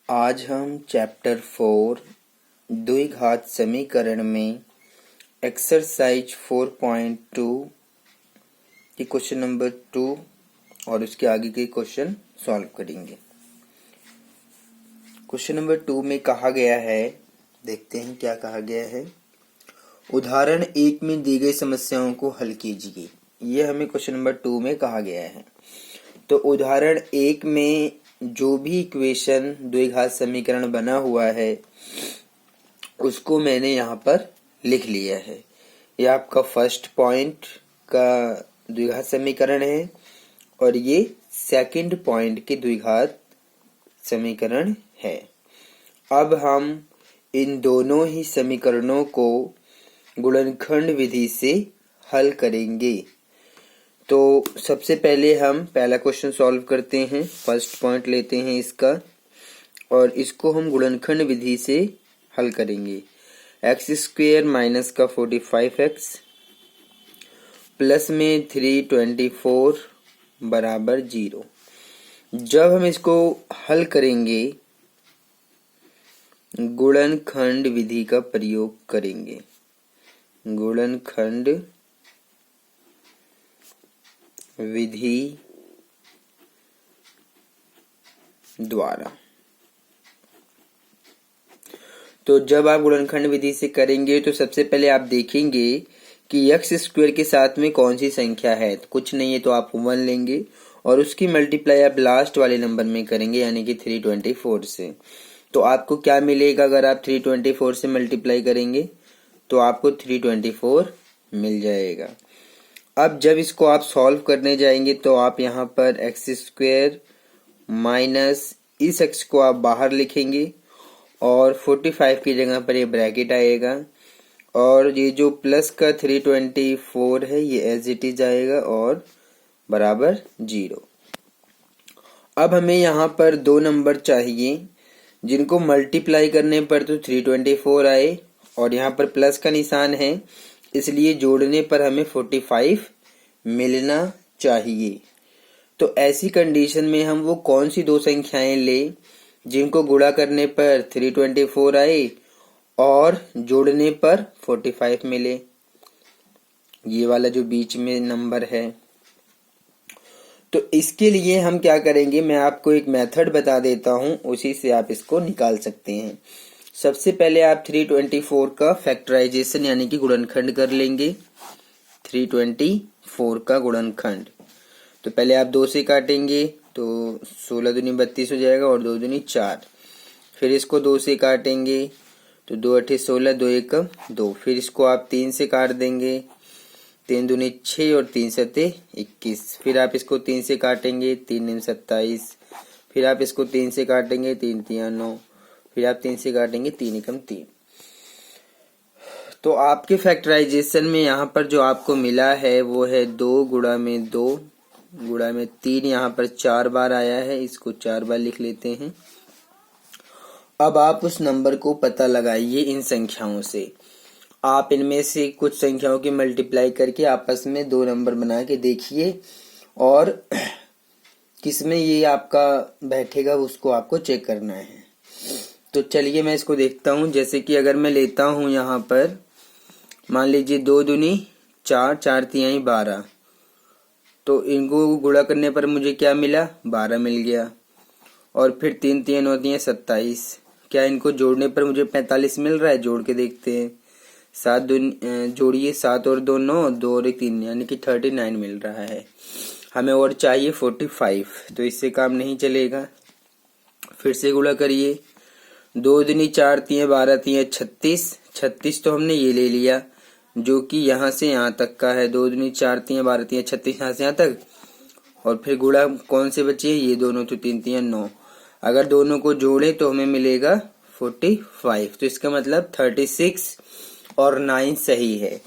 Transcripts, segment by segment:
आज हम चैप्टर 4 द्विघात समीकरण में एक्सरसाइज 4.2 की क्वेश्चन नंबर 2 और उसके आगे के क्वेश्चन सॉल्व करेंगे। क्वेश्चन नंबर 2 में कहा गया है, देखते हैं क्या कहा गया है। उदाहरण 1 में दी गई समस्याओं को हल कीजिए। यह हमें क्वेश्चन नंबर 2 में कहा गया है। तो उदाहरण 1 में जो भी इक्वेशन द्विघात समीकरण बना हुआ है उसको मैंने यहाँ पर लिख लिया है। यह आपका फर्स्ट पॉइंट का द्विघात समीकरण है और ये सेकंड पॉइंट के द्विघात समीकरण है। अब हम इन दोनों ही समीकरणों को गुणनखंड विधि से हल करेंगे। तो सबसे पहले हम पहला क्वेश्चन सॉल्व करते हैं। फर्स्ट पॉइंट लेते हैं इसका और इसको हम गुणनखंड विधि से हल करेंगे। एक्स स्क्वेयर माइनस का 45x प्लस में 324 बराबर 0। जब हम इसको हल करेंगे गुणनखंड विधि का प्रयोग करेंगे। गुणनखंड विधि द्वारा। तो जब आप गुणनखंड विधि से करेंगे तो सबसे पहले आप देखेंगे कि एक्स स्क्वायर के साथ में कौन सी संख्या है। तो कुछ नहीं है तो आप 1 लेंगे और उसकी मल्टीप्लाई आप लास्ट वाले नंबर में करेंगे यानी कि 324 से। तो आपको क्या मिलेगा अगर आप 324 से मल्टीप्लाई करेंगे तो आपको 324 मिल जाएगा। अब जब इसको आप सॉल्व करने जाएंगे तो आप यहाँ पर एक्स स्क्वायर माइनस इस एक्स को आप बाहर लिखेंगे और 45 की जगह पर ये ब्रैकेट आएगा और ये जो प्लस का 324 है ये एज इट इज आएगा और बराबर 0। अब हमें यहाँ पर दो नंबर चाहिए जिनको मल्टीप्लाई करने पर तो 324 आए और यहाँ पर प्लस का निशान है, इसलिए जोड़ने पर हमें 45 मिलना चाहिए। तो ऐसी कंडीशन में हम वो कौन सी दो संख्याएं ले जिनको गुणा करने पर 324 आए और जोड़ने पर 45 मिले। ये वाला जो बीच में नंबर है। तो इसके लिए हम क्या करेंगे, मैं आपको एक मेथड बता देता हूं, उसी से आप इसको निकाल सकते हैं। सबसे पहले आप 324 का फैक्टराइजेशन यानी कि गुणनखंड कर लेंगे। 324 का गुणनखंड तो पहले आप 2 से काटेंगे तो 16 दूनी 32 हो जाएगा और 2 दूनी 4। फिर इसको 2 से काटेंगे तो 2 8 16 2 1 2। फिर इसको आप 3 से काट देंगे, 3 दूनी 6 और 3 7 21। फिर आप इसको 3 से काटेंगे, 3 9 27। फिर आप इसको 3 से काटेंगे, 3 3 9। फिर आप 3 से काटेंगे, 3 एकम 3। तो आपके फैक्टराइजेशन में यहाँ पर जो आपको मिला है वो है 2 गुणा में 2 गुणा में 3। यहाँ पर 4 बार आया है, इसको 4 बार लिख लेते हैं। अब आप उस नंबर को पता लगाइए इन संख्याओं से। आप इनमें से कुछ संख्याओं की मल्टीप्लाई करके आपस में दो नंबर बना के देखिए और किसमें ये आपका बैठेगा उसको आपको चेक करना है। तो चलिए मैं इसको देखता हूँ। जैसे कि अगर मैं लेता हूँ यहाँ पर मान लीजिए 2 दूनी 4 4 तिहाई 12। तो इनको गुणा करने पर मुझे क्या मिला, 12 मिल गया। और फिर 3 3 9 3 27। क्या इनको जोड़ने पर मुझे 45 मिल रहा है? जोड़ के देखते हैं। 7 जोड़िए, 7 और 2 9, 2 और 1 3 यानी कि 39 मिल रहा है। हमें और चाहिए 45, तो इससे काम नहीं चलेगा। फिर से गुणा करिए, 2 दूनी 4 3 12 3 36। 36 तो हमने ये ले लिया जो कि यहाँ से यहाँ तक का है। 2 दूनी 4 3 12 3 36 यहाँ से यहाँ तक। और फिर गुणा कौन से बचे, ये दोनों, तो 3 3 9। अगर दोनों को जोड़े तो हमें मिलेगा 45। तो इसका मतलब 36 और 9 सही है।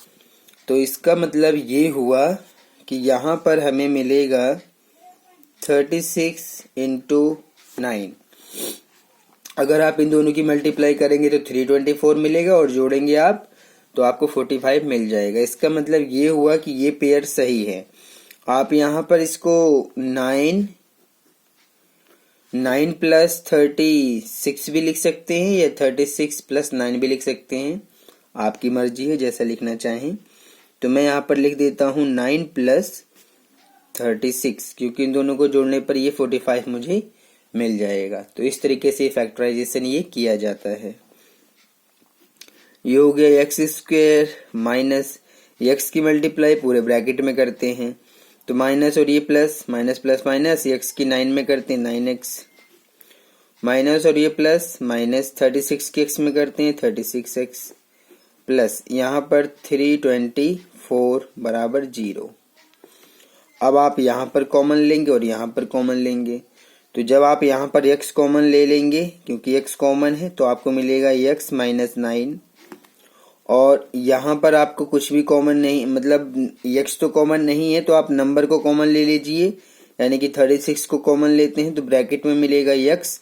तो इसका मतलब ये हुआ कि यहाँ पर हमें मिलेगा 36 इंटू 9। अगर आप इन दोनों की मल्टीप्लाई करेंगे तो 324 मिलेगा और जोड़ेंगे आप तो आपको 45 मिल जाएगा। इसका मतलब ये हुआ कि ये पेयर सही है। आप यहाँ पर इसको 9 9 प्लस 36 भी लिख सकते हैं या 36 प्लस 9 भी लिख सकते हैं, आपकी मर्जी है जैसा लिखना चाहें। तो मैं यहाँ पर लिख देता हूँ 9 प्लस 36, क्योंकि इन दोनों को जोड़ने पर ये 45 मुझे मिल जाएगा। तो इस तरीके से फैक्टराइजेशन ये किया जाता है। ये हो गया एक्स स्क्वेयर माइनस एक्स की मल्टीप्लाई पूरे ब्रैकेट में करते हैं, तो माइनस और ये plus, minus plus minus, x की 9 में करते हैं 9x, माइनस और ये प्लस, माइनस 36 की x में करते हैं 36x, प्लस यहाँ पर 324 बराबर 0। अब आप यहाँ पर कॉमन लेंगे और यहाँ पर कॉमन लेंगे, तो जब आप यहाँ पर x कॉमन ले लेंगे, क्योंकि x कॉमन है, तो आपको मिलेगा x माइनस 9, और यहाँ पर आपको कुछ भी कॉमन नहीं, मतलब x तो कॉमन नहीं है, तो आप नंबर को कॉमन ले लीजिए, यानी कि 36 को कॉमन लेते हैं तो ब्रैकेट में मिलेगा x,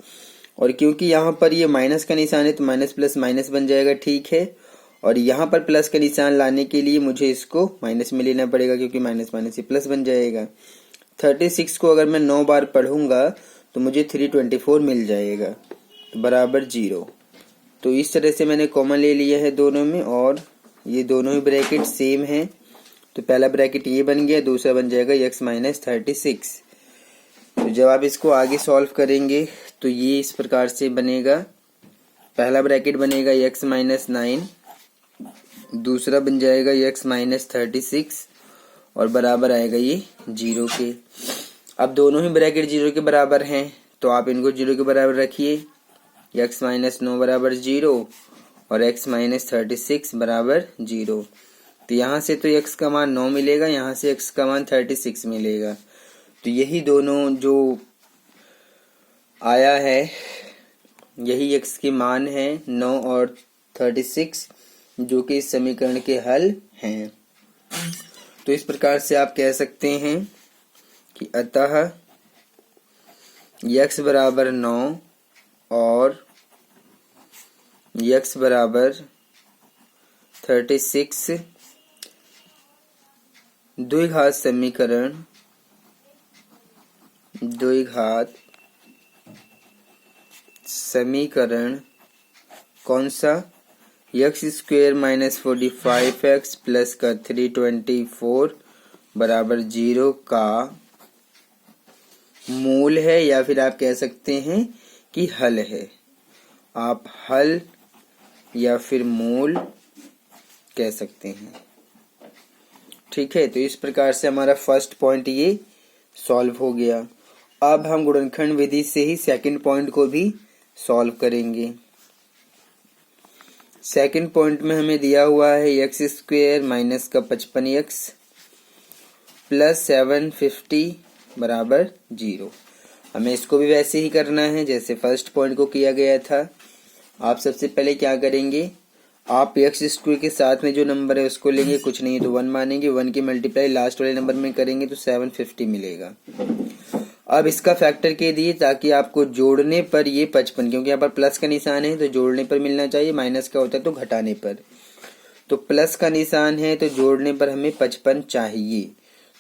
और क्योंकि यहाँ पर ये माइनस का निशान है तो माइनस प्लस माइनस बन जाएगा, ठीक है। और यहाँ पर प्लस का निशान लाने के लिए मुझे इसको माइनस में लेना पड़ेगा, क्योंकि माइनस माइनस से प्लस बन जाएगा। 36 को अगर मैं 9 बार पढ़ूंगा तो मुझे 324 मिल जाएगा, तो बराबर 0। तो इस तरह से मैंने कॉमन ले लिया है दोनों में, और ये दोनों ही ब्रैकेट सेम है, तो पहला ब्रैकेट ये बन गया, दूसरा बन जाएगा x माइनस 36। तो जब आप इसको आगे सॉल्व करेंगे तो ये इस प्रकार से बनेगा, पहला ब्रैकेट बनेगा x माइनस 9, दूसरा बन जाएगा x माइनस 36, और बराबर आएगा ये 0 के। अब दोनों ही ब्रैकेट 0 के बराबर हैं, तो आप इनको 0 के बराबर रखिए, x माइनस 9 बराबर 0 और x माइनस 36 बराबर 0। तो यहाँ से तो x का मान 9 मिलेगा, यहाँ से x का मान 36 मिलेगा। तो यही दोनों जो आया है, यही x के मान है 9 और 36, जो कि इस समीकरण के हल हैं। तो इस प्रकार से आप कह सकते हैं कि अतः x बराबर 9 और x बराबर 36 द्विघात समीकरण, द्विघात समीकरण कौन सा, x square minus 45x plus का 324 बराबर 0 का मूल है, या फिर आप कह सकते हैं कि हल है। आप हल या फिर मूल कह सकते हैं, ठीक है। तो इस प्रकार से हमारा फर्स्ट पॉइंट ये सॉल्व हो गया। अब हम गुणनखंड विधि से ही सेकंड पॉइंट को भी सॉल्व करेंगे। सेकंड पॉइंट में हमें दिया हुआ है एक्स स्क्वेयर माइनस का 55x प्लस 750 बराबर 0। हमें इसको भी वैसे ही करना है जैसे फर्स्ट पॉइंट को किया गया था। आप सबसे पहले क्या करेंगे, आप एक्स स्क्वायर के साथ में जो नंबर है उसको लेंगे, कुछ नहीं है तो 1 मानेंगे, 1 की मल्टीप्लाई लास्ट वाले नंबर में करेंगे तो 750 मिलेगा। अब इसका फैक्टर के दिए ताकि आपको जोड़ने पर ये 55, क्योंकि यहाँ पर प्लस का निशान है तो जोड़ने पर मिलना चाहिए, माइनस का होता है तो घटाने पर, तो प्लस का निशान है तो जोड़ने पर हमें 55 चाहिए।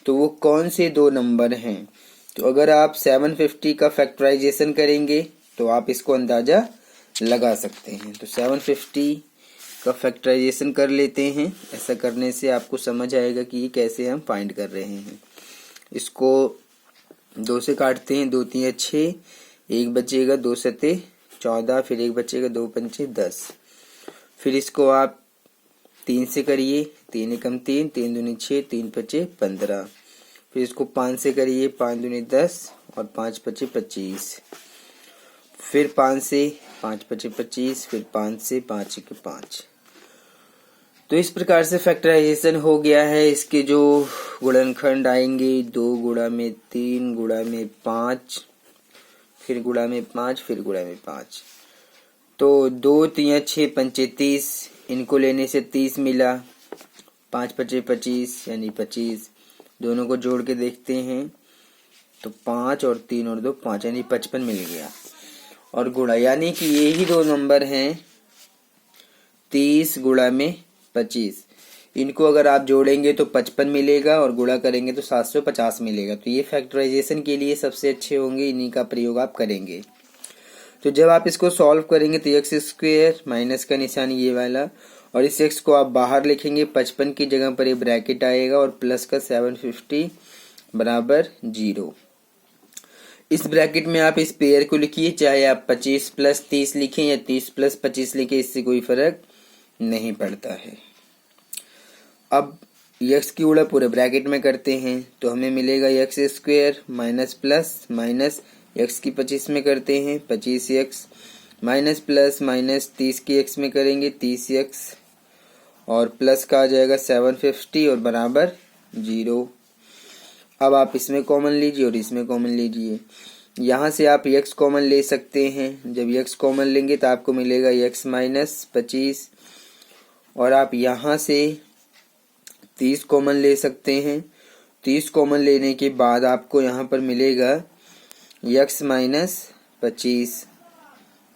तो वो कौन से दो नंबर हैं, तो अगर आप 750 का फैक्टराइजेशन करेंगे तो आप इसको अंदाजा लगा सकते हैं। तो 750 का फैक्टराइजेशन कर लेते हैं, ऐसा करने से आपको समझ आएगा कि ये कैसे हम फाइंड कर रहे हैं। इसको 2 से काटते हैं, 2 3 6, 1 बचेगा, 2 सते 14, फिर 1 बचेगा, 2 पंचे 10। फिर इसको आप 3 से करिए, 3 एकम 3, 3 दूनी 6, 3 पचे 15। फिर इसको 5 से करिए, 5 दूनी 10 और 5 पचे 25। फिर 5 से 5 पचे 25, फिर 5 से 5 के 5। तो इस प्रकार से फैक्टराइजेशन हो गया है। इसके जो गुणनखंड आएंगे 2 गुणा में 3 गुणा में 5, फिर गुणा में 5, फिर गुणा में 5। तो 2 3 6 पंचे 30, इनको लेने से 30 मिला, 5 पचे 25 यानी 25। दोनों को जोड़ के देखते हैं तो 5 और 3 और 2 5 यानी 55 मिल गया। और गुणा यानी कि ये ही दो नंबर हैं 30 गुणा में 25। इनको अगर आप जोड़ेंगे तो 55 मिलेगा और गुणा करेंगे तो 750 मिलेगा। तो ये फैक्टराइजेशन के लिए सबसे अच्छे होंगे, इन्हीं का प्रयोग आप करेंगे। तो जब आप इसको सॉल्व करेंगे तो एक्स स्क्वायर माइनस का निशान ये वाला, और इस एक्स को आप बाहर लिखेंगे, 55 की जगह पर ये ब्रैकेट आएगा और प्लस का 750 बराबर 0। इस ब्रैकेट में आप इस पेयर को लिखिए, चाहे आप 25 प्लस 30 लिखें या 30 प्लस 25 लिखें, इससे कोई फर्क नहीं पड़ता है। अब एक्स की गुणा पूरे ब्रैकेट में करते हैं तो हमें मिलेगा x square minus plus minus x की 25 में करते हैं 25 एक्स माइनस प्लस माइनस 30 की एक्स में करेंगे 30 एक्स और प्लस का आ जाएगा 750 और बराबर 0। अब आप इसमें कॉमन लीजिए और इसमें कॉमन लीजिए। यहाँ से आप x कॉमन ले सकते हैं। जब x कॉमन लेंगे तो आपको मिलेगा x माइनस 25 और आप यहाँ से 30 कॉमन ले सकते हैं। 30 कॉमन लेने के बाद आपको यहाँ पर मिलेगा x माइनस 25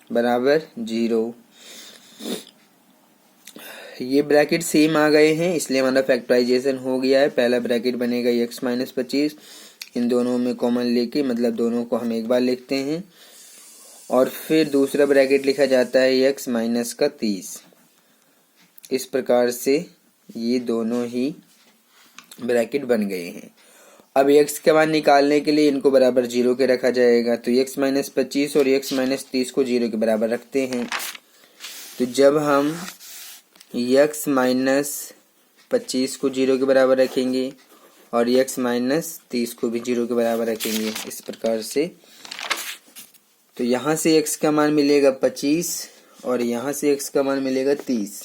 बराबर 0। ये ब्रैकेट सेम आ गए हैं इसलिए हमारा फैक्टराइजेशन हो गया है। पहला ब्रैकेट बनेगा x माइनस 25, इन दोनों में कॉमन लेके मतलब दोनों को हम एक बार लिखते हैं और फिर दूसरा ब्रैकेट लिखा जाता है x माइनस का 30। इस प्रकार से ये दोनों ही ब्रैकेट बन गए हैं। अब x का मान निकालने के लिए इनको बराबर 0 के रखा जाएगा, तो x माइनस 25 और x माइनस 30 को 0 के बराबर रखते हैं। तो जब हम x माइनस 25 को 0 के बराबर रखेंगे और x माइनस 30 को भी 0 के बराबर रखेंगे इस प्रकार से, तो यहाँ से x का मान मिलेगा 25 और यहाँ से x का मान मिलेगा 30।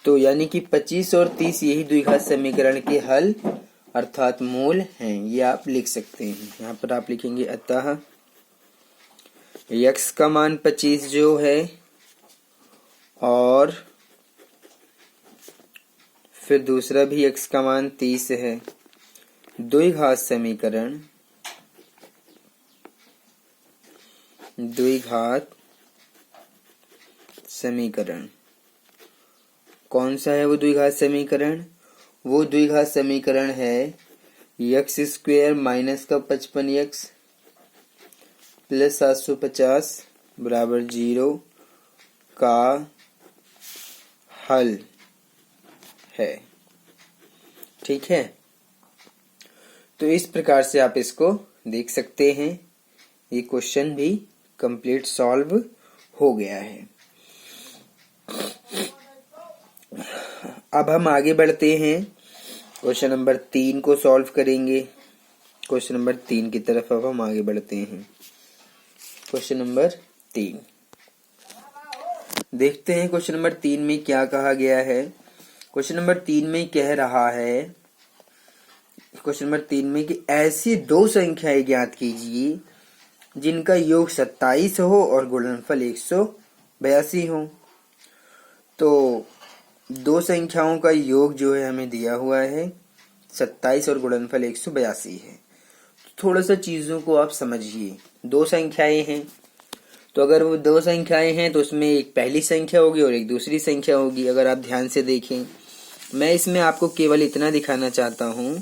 तो यानी कि 25 और 30 यही द्विघात समीकरण के हल अर्थात मूल हैं, ये आप लिख सकते हैं। यहाँ पर आप लिखेंगे अतः x का मान 25 जो है और फिर दूसरा भी x का मान 30 है, द्विघात समीकरण कौन सा है वो द्विघात समीकरण? वो द्विघात समीकरण है एक्स स्क्वायर माइनस का 55x प्लस 750 बराबर 0 का हल है। ठीक है, तो इस प्रकार से आप इसको देख सकते हैं। ये क्वेश्चन भी कंप्लीट सॉल्व हो गया है। अब हम आगे बढ़ते हैं, क्वेश्चन नंबर 3 को सॉल्व करेंगे। क्वेश्चन नंबर 3 की तरफ अब हम आगे बढ़ते हैं। क्वेश्चन नंबर 3 देखते हैं। क्वेश्चन नंबर 3 में क्या कहा गया है? क्वेश्चन नंबर 3 में कह रहा है, क्वेश्चन नंबर 3 में कि ऐसी दो संख्याएं ज्ञात कीजिए जिनका योग 27 हो और गुणनफल 182 हो। तो दो संख्याओं का योग जो है हमें दिया हुआ है 27 और गुणनफल 182 है। थोड़ा सा चीजों को आप समझिए। दो संख्याएं हैं, तो अगर वो दो संख्याएं हैं तो उसमें एक पहली संख्या होगी और एक दूसरी संख्या होगी। अगर आप ध्यान से देखें, मैं इसमें आपको केवल इतना दिखाना चाहता हूं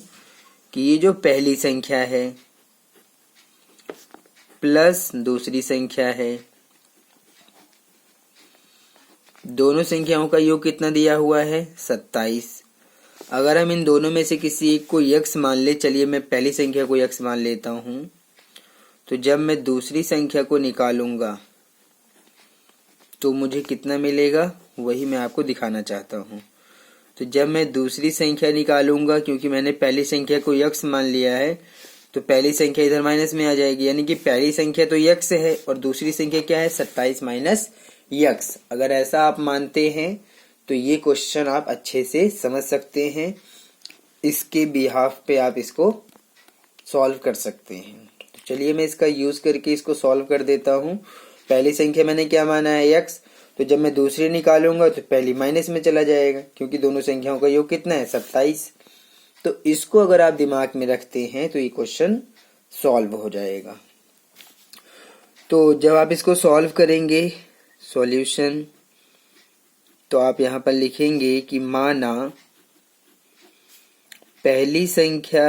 कि ये जो पहली संख्या है प्लस दूसरी संख्या है, दोनों संख्याओं का योग कितना दिया हुआ है 27। अगर हम इन दोनों में से किसी एक को x मान ले, चलिए मैं पहली संख्या को x मान लेता हूं, तो जब मैं दूसरी संख्या को निकालूंगा तो मुझे कितना मिलेगा वही मैं आपको दिखाना चाहता हूं। तो जब मैं दूसरी संख्या निकालूंगा, क्योंकि मैंने पहली संख्या को x मान लिया है तो पहली संख्या इधर माइनस में आ जाएगी, यानी कि पहली संख्या तो x है और दूसरी संख्या क्या है 27 माइनस x। अगर ऐसा आप मानते हैं तो ये क्वेश्चन आप अच्छे से समझ सकते हैं। इसके बिहाफ पे आप इसको सॉल्व कर सकते हैं। तो चलिए मैं इसका यूज करके इसको सॉल्व कर देता हूँ। पहली संख्या मैंने क्या माना है x, तो जब मैं दूसरी निकालूंगा तो पहली माइनस में चला जाएगा क्योंकि दोनों संख्याओं का योग कितना है 27। तो इसको अगर आप दिमाग में रखते हैं तो ये क्वेश्चन सॉल्व हो जाएगा। तो जब आप इसको सॉल्व करेंगे सॉल्यूशन, तो आप यहाँ पर लिखेंगे कि माना पहली संख्या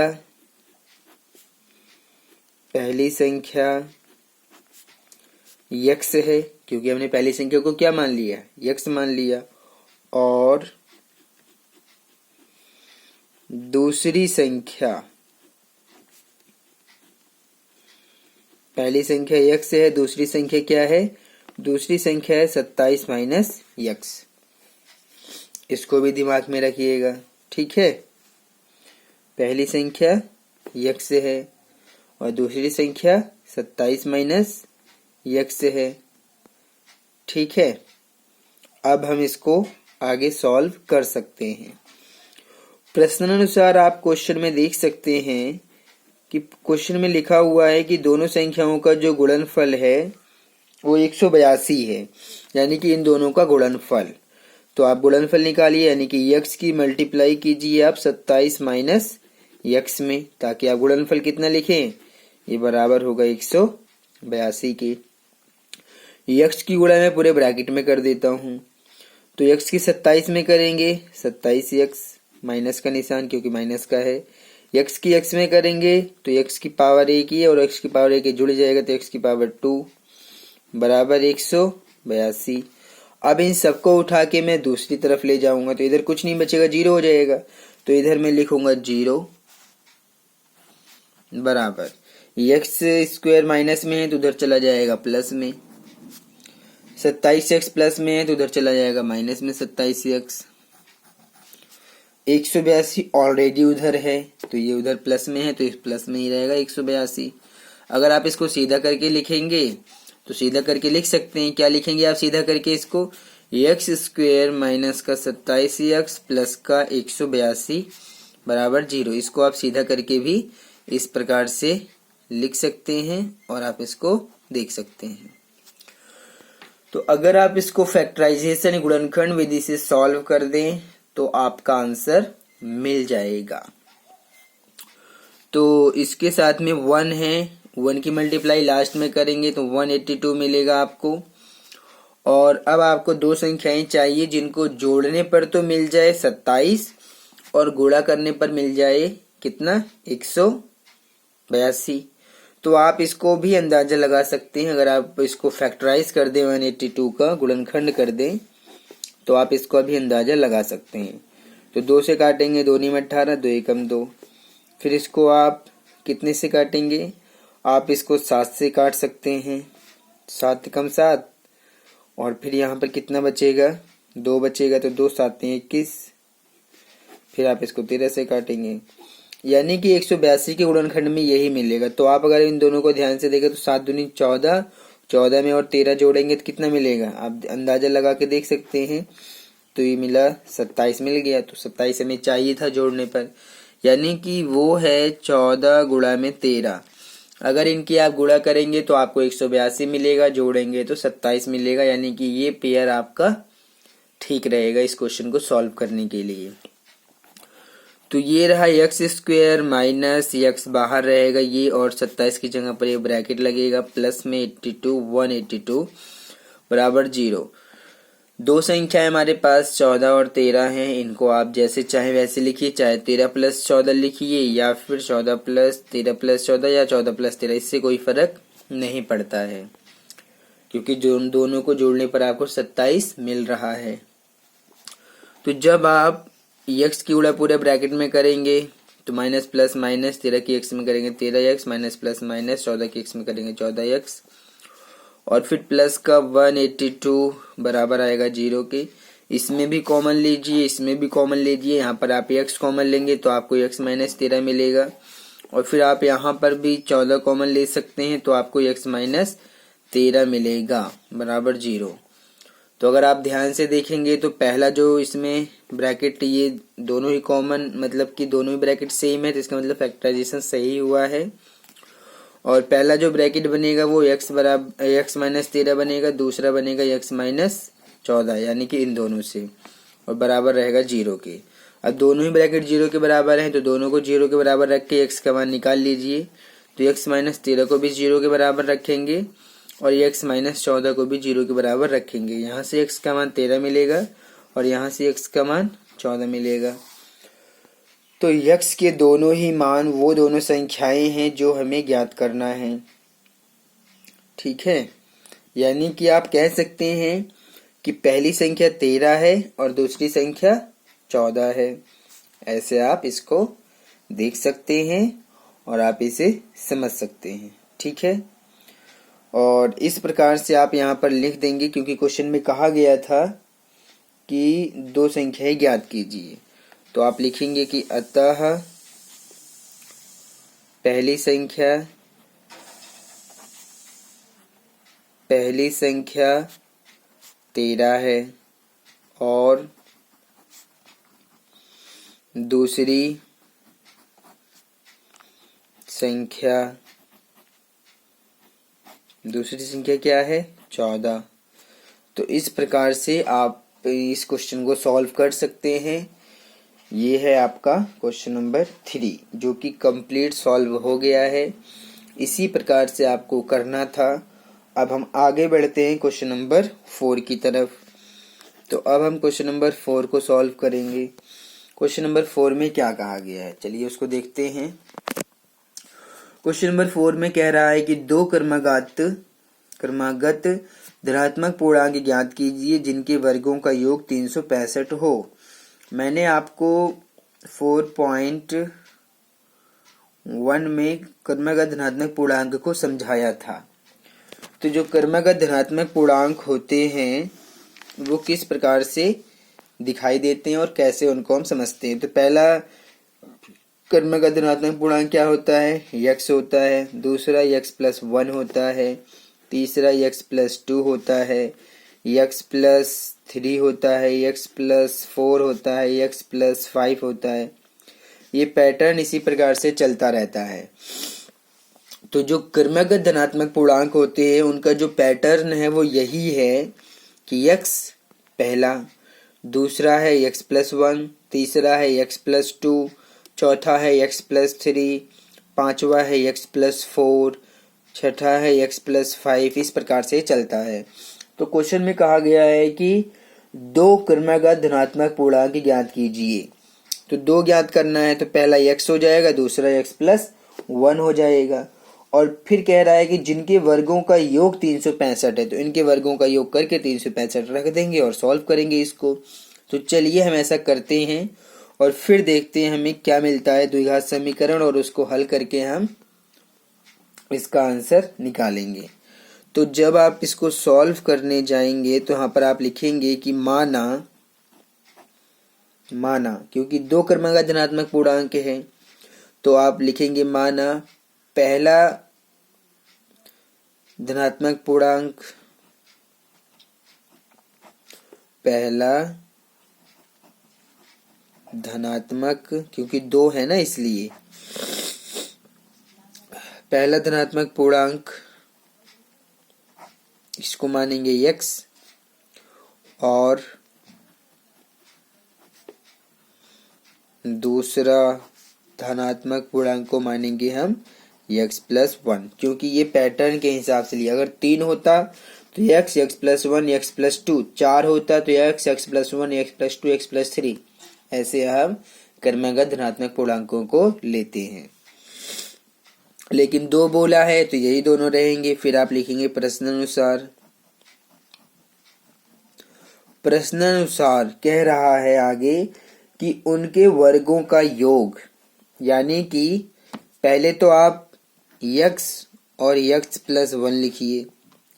यक्स है, क्योंकि हमने पहली संख्या को क्या मान लिया, यक्स मान लिया, और दूसरी संख्या, पहली संख्या यक्स है, दूसरी संख्या क्या है, दूसरी संख्या है 27 माइनस यक्स। इसको भी दिमाग में रखिएगा, ठीक है। पहली संख्या यक्स है और दूसरी संख्या 27 माइनस यक्स है, ठीक है। अब हम इसको आगे सॉल्व कर सकते हैं। प्रश्नानुसार आप क्वेश्चन में देख सकते हैं कि क्वेश्चन में लिखा हुआ है कि दोनों संख्याओं का जो गुणनफल है वो 182 है, यानी कि इन दोनों का गुणनफल। तो आप गुणनफल निकालिए, यानी कि यक्स की मल्टीप्लाई कीजिए आप 27 माइनस यक्स में, ताकि आप गुणनफल कितना लिखें, ये बराबर होगा 182 के। यक्स की गुणा मैं पूरे ब्रैकेट में कर देता हूं। तो यक्स की 27 में करेंगे 27 यक्स, माइनस का निशान क्योंकि माइनस का है। यक्स की यक्स में करेंगे तो यक्स की पावर 1 ही है और यक्स की पावर 1 जुड़ जाएगा तो यक्स की पावर 2 बराबर 182। अब इन सबको उठा के मैं दूसरी तरफ ले जाऊंगा तो इधर कुछ नहीं बचेगा, 0 हो जाएगा। तो इधर मैं लिखूंगा 0 बराबर यक्स स्क्वायर माइनस में है तो उधर चला जाएगा प्लस में, 27 यक्स प्लस में है तो उधर चला जाएगा माइनस में 27 यक्स। 182 ऑलरेडी उधर है तो ये उधर प्लस में है तो इस प्लस में ही रहेगा 182। अगर आप इसको सीधा करके लिखेंगे तो सीधा करके लिख सकते हैं। क्या लिखेंगे आप सीधा करके इसको, एक्स स्क्वायर माइनस का 27 एक्स प्लस का 182 बराबर 0। इसको आप सीधा करके भी इस प्रकार से लिख सकते हैं और आप इसको देख सकते हैं। तो अगर आप इसको फैक्टराइजेशन गुणनखंड विधि से सॉल्व कर दें तो आपका आंसर मिल जाएगा। तो इसके साथ में 1 है, 1 की मल्टीप्लाई लास्ट में करेंगे तो 182 मिलेगा आपको। और अब आपको दो संख्याएं चाहिए जिनको जोड़ने पर तो मिल जाए 27 और गुणा करने पर मिल जाए कितना, 182। तो आप इसको भी अंदाजा लगा सकते हैं। अगर आप इसको फैक्टराइज कर दें 182 का गुणनखंड कर दें तो आप इसको अभी अंदाजा लगा सकते हैं। तो 2 से काटेंगे, 2 में 18, 2 एकम 2। फिर इसको आप कितने से काटेंगे, आप इसको 7 से काट सकते हैं, 7 एकम 7। और फिर यहाँ पर कितना बचेगा, 2 बचेगा तो 2 7 21। फिर आप इसको 13 से काटेंगे, यानी कि 182 के गुणनखंड में यही मिलेगा। तो आप अगर इन दोनों को ध्यान से देखें तो 7 दूनी 14, 14 में और 13 जोड़ेंगे तो कितना मिलेगा, आप अंदाजा लगा के देख सकते हैं। तो ये मिला 27 मिल गया। तो 27 हमें चाहिए था जोड़ने पर, यानी कि वो है 14 गुणा में 13। अगर इनकी आप गुणा करेंगे तो आपको 182 मिलेगा, जोड़ेंगे तो 27 मिलेगा, यानी कि ये पेयर आपका ठीक रहेगा इस क्वेश्चन को सॉल्व करने के लिए। तो ये रहा एक्स स्क्वायर माइनस एक्स बाहर रहेगा ये, और 27 की जगह पर ये ब्रैकेट लगेगा, प्लस में 82 182 बराबर 0। दो संख्याएं हमारे पास 14 और 13 हैं। इनको आप जैसे चाहे वैसे लिखिए, चाहे 13 प्लस 14 लिखिए या फिर 14 प्लस 13 प्लस 14 या 14 प्लस 13, इससे कोई फर्क नहीं पड़ता है क्योंकि दोनों को जोड़ने पर आपको 27 मिल रहा है। तो जब आप एक्स की गुणा पूरे ब्रैकेट में करेंगे तो माइनस प्लस माइनस 13 की एक्स में करेंगे 13x, माइनस प्लस माइनस 14 की एक्स में करेंगे 14x, और फिर प्लस का 182 बराबर आएगा 0 के। इसमें भी कॉमन लीजिए, इसमें भी कॉमन लीजिए। यहाँ पर आप x कॉमन लेंगे तो आपको x माइनस 13 मिलेगा, और फिर आप यहाँ पर भी 14 कॉमन ले सकते हैं तो आपको x माइनस 13 मिलेगा बराबर 0। तो अगर आप ध्यान से देखेंगे तो पहला जो इसमें ब्रैकेट, ये दोनों ही कॉमन, मतलब कि दोनों ही ब्रैकेट सेम है, तो इसका मतलब फैक्टराइजेशन सही हुआ है। और पहला जो ब्रैकेट बनेगा वो x बराबर x माइनस 13 बनेगा, दूसरा बनेगा x माइनस 14, यानी कि इन दोनों से, और बराबर रहेगा 0 के। अब दोनों ही ब्रैकेट 0 के बराबर हैं तो दोनों को 0 के बराबर रख के x का मान निकाल लीजिए। तो x माइनस 13 को भी 0 के बराबर रखेंगे और x माइनस 14 को भी 0 के बराबर रखेंगे। यहाँ से x का मान 13 मिलेगा और यहाँ से x का मान 14 मिलेगा। तो x के दोनों ही मान वो दोनों संख्याएं हैं जो हमें ज्ञात करना है। ठीक है, यानी कि आप कह सकते हैं कि पहली संख्या 13 है और दूसरी संख्या 14 है। ऐसे आप इसको देख सकते हैं और आप इसे समझ सकते हैं। ठीक है, और इस प्रकार से आप यहाँ पर लिख देंगे, क्योंकि क्वेश्चन में कहा गया था कि दो संख्याएं ज्ञात कीजिए। तो आप लिखेंगे कि अतः पहली संख्या 13 है और दूसरी संख्या क्या है? 14। तो इस प्रकार से आप इस क्वेश्चन को सॉल्व कर सकते हैं। ये है आपका क्वेश्चन नंबर 3, जो कि कंप्लीट सॉल्व हो गया है। इसी प्रकार से आपको करना था। अब हम आगे बढ़ते हैं क्वेश्चन नंबर 4 की तरफ। तो अब हम क्वेश्चन नंबर 4 को सॉल्व करेंगे। क्वेश्चन नंबर 4 में क्या कहा गया है, चलिए उसको देखते हैं। क्वेश्चन नंबर 4 में कह रहा है कि दो क्रमागत धनात्मक पूर्णांक ज्ञात कीजिए जिनके वर्गों का योग 365 हो। मैंने आपको 4.1 में क्रमागत धनात्मक पूर्णांक को समझाया था। तो जो क्रमागत धनात्मक पूर्णांक होते हैं वो किस प्रकार से दिखाई देते हैं और कैसे उनको हम समझते हैं। तो पहला क्रमागत धनात्मक पूर्णांक क्या होता है? x होता है। दूसरा x+1 होता है। तीसरा x+2 होता है। x+3 होता है। x+4 होता है। x+5 होता है। ये पैटर्न इसी प्रकार से चलता रहता है। तो जो क्रमागत धनात्मक पूर्णांक होते हैं उनका जो पैटर्न है वो यही है कि x पहला, दूसरा है x+1, तीसरा है x+2, चौथा है x+3, पांचवा है x+4, छठा है x+5। इस प्रकार से चलता है। तो क्वेश्चन में कहा गया है कि दो क्रमागत धनात्मक पूर्णांक ज्ञात कीजिए। तो दो ज्ञात करना है, तो पहला x हो जाएगा, दूसरा x+1 हो जाएगा। और फिर कह रहा है कि जिनके वर्गों का योग 365 है, तो इनके वर्गों का योग करके 365 रख देंगे और सॉल्व करेंगे इसको। तो चलिए हम ऐसा करते हैं और फिर देखते हैं हमें क्या मिलता है द्विघात समीकरण, और उसको हल करके हम इसका आंसर निकालेंगे। तो जब आप इसको सॉल्व करने जाएंगे तो यहाँ पर आप लिखेंगे कि माना, क्योंकि दो क्रमागत धनात्मक पूर्णांक है तो आप लिखेंगे माना पहला धनात्मक पूर्णांक, क्योंकि दो है ना इसलिए पहला धनात्मक पूर्णांक इसको मानेंगे x और दूसरा धनात्मक पूर्णांक को मानेंगे हम x+1, क्योंकि ये पैटर्न के हिसाब से लिया। अगर 3 होता तो x, x+1, x+2, 4 होता तो x+1, x+2, x+3। ऐसे हम क्रमागत धनात्मक पूर्णांकों को लेते हैं। लेकिन दो बोला है तो यही दोनों रहेंगे। फिर आप लिखेंगे प्रश्नानुसार कह रहा है आगे कि उनके वर्गों का योग, यानी कि पहले तो आप x और x+1 लिखिए,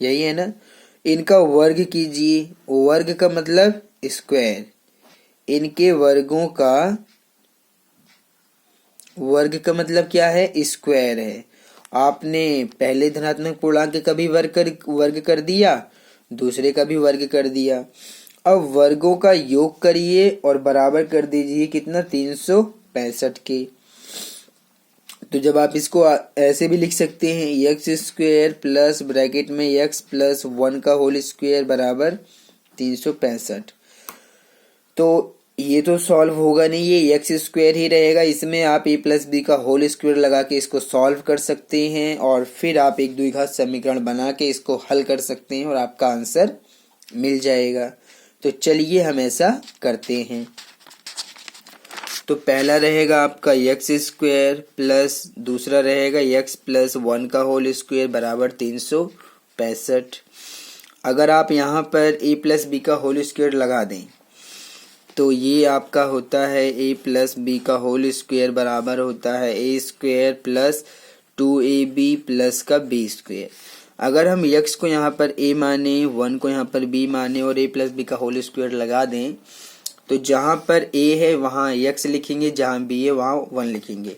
यही है ना। इनका वर्ग कीजिए, वर्ग का मतलब स्क्वायर। इनके वर्गों का वर्ग का मतलब क्या है? स्क्वायर है। आपने पहले धनात्मक पूर्णांक का भी वर्ग कर दिया, दूसरे का भी वर्ग कर दिया। अब वर्गों का योग करिए और बराबर कर दीजिए कितना? 365 के। तो जब आप इसको ऐसे भी लिख सकते हैं x² प्लस ब्रैकेट में x+1 का होल स्क्वायर बराबर 365। तो ये तो सॉल्व होगा नहीं, ये x² ही रहेगा। इसमें आप a+b का होल स्क्वायर लगा के इसको सॉल्व कर सकते हैं और फिर आप एक द्विघात समीकरण बना के इसको हल कर सकते हैं और आपका आंसर मिल जाएगा। तो चलिए हम ऐसा करते हैं। तो पहला रहेगा आपका एक्स स्क्वायर प्लस दूसरा रहेगा एक्स प्लस 1 का होल स्क्वायर बराबर 365। अगर आप यहाँ पर ए प्लस बी का होल स्क्वायर लगा दें तो ये आपका होता है ए प्लस बी का होल स्क्वायर बराबर होता है ए स्क्वायर प्लस 2ab प्लस का बी स्क्वायर। अगर हम x को यहाँ पर a माने, 1 को यहाँ पर b माने और a प्लस बी का होल स्क्वायर लगा दें तो जहाँ पर a है वहाँ x लिखेंगे, जहाँ b है वहाँ 1 लिखेंगे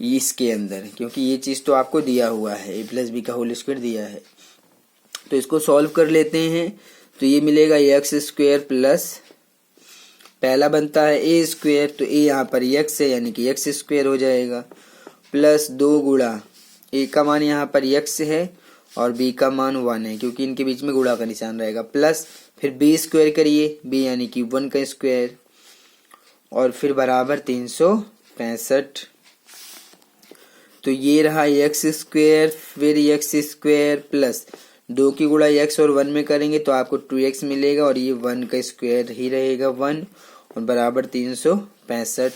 इसके अंदर, क्योंकि ये चीज़ तो आपको दिया हुआ है, a प्लस बी का होल स्क्वायर दिया है। तो इसको सॉल्व कर लेते हैं। तो ये मिलेगा एक्स स्क्वायर प्लस पहला बनता है ए स्क्वायर, तो ए यहाँ पर एक्स है यानी कि एक्स स्क्वायर हो जाएगा, प्लस 2 गुणा ए का मान यहाँ पर एक्स है और बी का मान 1 है क्योंकि इनके बीच में गुणा का निशान रहेगा, प्लस फिर बी स्क्वायर करिए, बी यानी कि 1 का स्क्वायर और फिर बराबर 365। तो ये रहा एक्स स्क्वायर फिर एक्स स्क्वायर प्लस 2 की गुणा x और 1 में करेंगे तो आपको 2x मिलेगा और ये 1 का स्क्वायर ही रहेगा 1 और बराबर 365।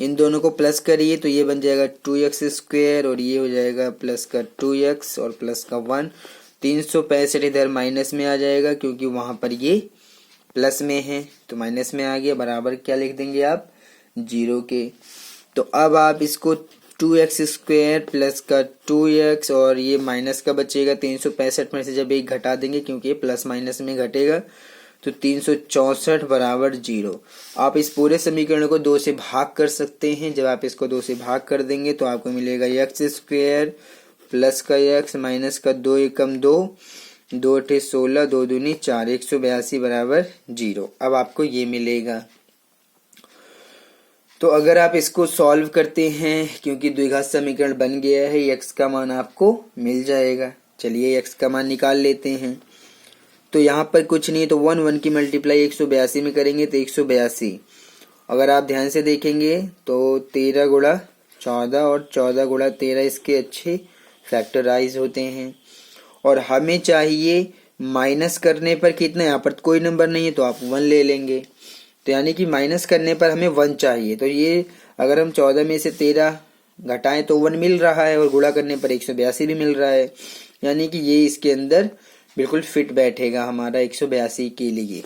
इन दोनों को प्लस करिए तो ये बन जाएगा 2x स्क्वायर और ये हो जाएगा प्लस का 2x और प्लस का 1। 365 इधर माइनस में आ जाएगा क्योंकि वहाँ पर ये प्लस में है तो माइनस में आ गया, बराबर क्या लिख देंगे आप 0 के। तो अब आप इसको 2x स्क्वायर प्लस का 2x और ये माइनस का बचेगा 365 में से जब एक घटा देंगे क्योंकि प्लस माइनस में घटेगा तो 364 बराबर 0। आप इस पूरे समीकरण को 2 से भाग कर सकते हैं। जब आप इसको 2 से भाग कर देंगे तो आपको मिलेगा एक्स स्क्वायर प्लस का x माइनस का 2 एकम 2, 2 अठे 16, 2 दूनी 4, 182 बराबर 0। अब आपको ये मिलेगा। तो अगर आप इसको सॉल्व करते हैं क्योंकि द्विघात समीकरण बन गया है, x का मान आपको मिल जाएगा। चलिए x का मान निकाल लेते हैं। तो यहाँ पर कुछ नहीं, तो 1 की मल्टीप्लाई 182 में करेंगे तो 182। अगर आप ध्यान से देखेंगे तो 13 गुणा 14 और 14 गुणा 13 इसके अच्छे फैक्टराइज होते हैं और हमें चाहिए माइनस करने पर कितना, यहाँ पर कोई नंबर नहीं है तो आप 1 ले लेंगे, तो यानी कि माइनस करने पर हमें 1 चाहिए। तो ये अगर हम 14 में से 13 घटाएं तो 1 मिल रहा है और गुणा करने पर 182 भी मिल रहा है, यानी कि ये इसके अंदर बिल्कुल फिट बैठेगा हमारा 182 के लिए।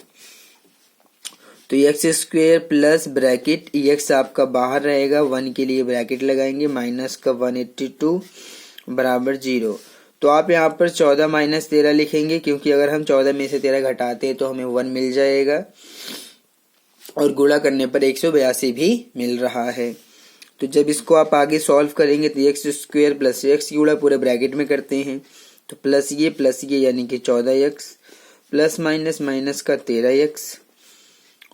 तो x square plus bracket x आपका बाहर रहेगा, 1 के लिए ब्रैकेट लगाएंगे, माइनस का 182 बराबर 0। तो आप यहाँ पर 14 माइनस 13 लिखेंगे क्योंकि अगर हम 14 में से 13 घटाते हैं तो हमें 1 मिल जाएगा और गुणा करने पर 182 भी मिल रहा है। तो जब इसको आप आगे सॉल्व करेंगे तो एक्स स्क्वायर प्लस एक्स की गुणा पूरे ब्रैकेट में करते हैं तो प्लस ये यानी कि 14x प्लस माइनस माइनस का 13x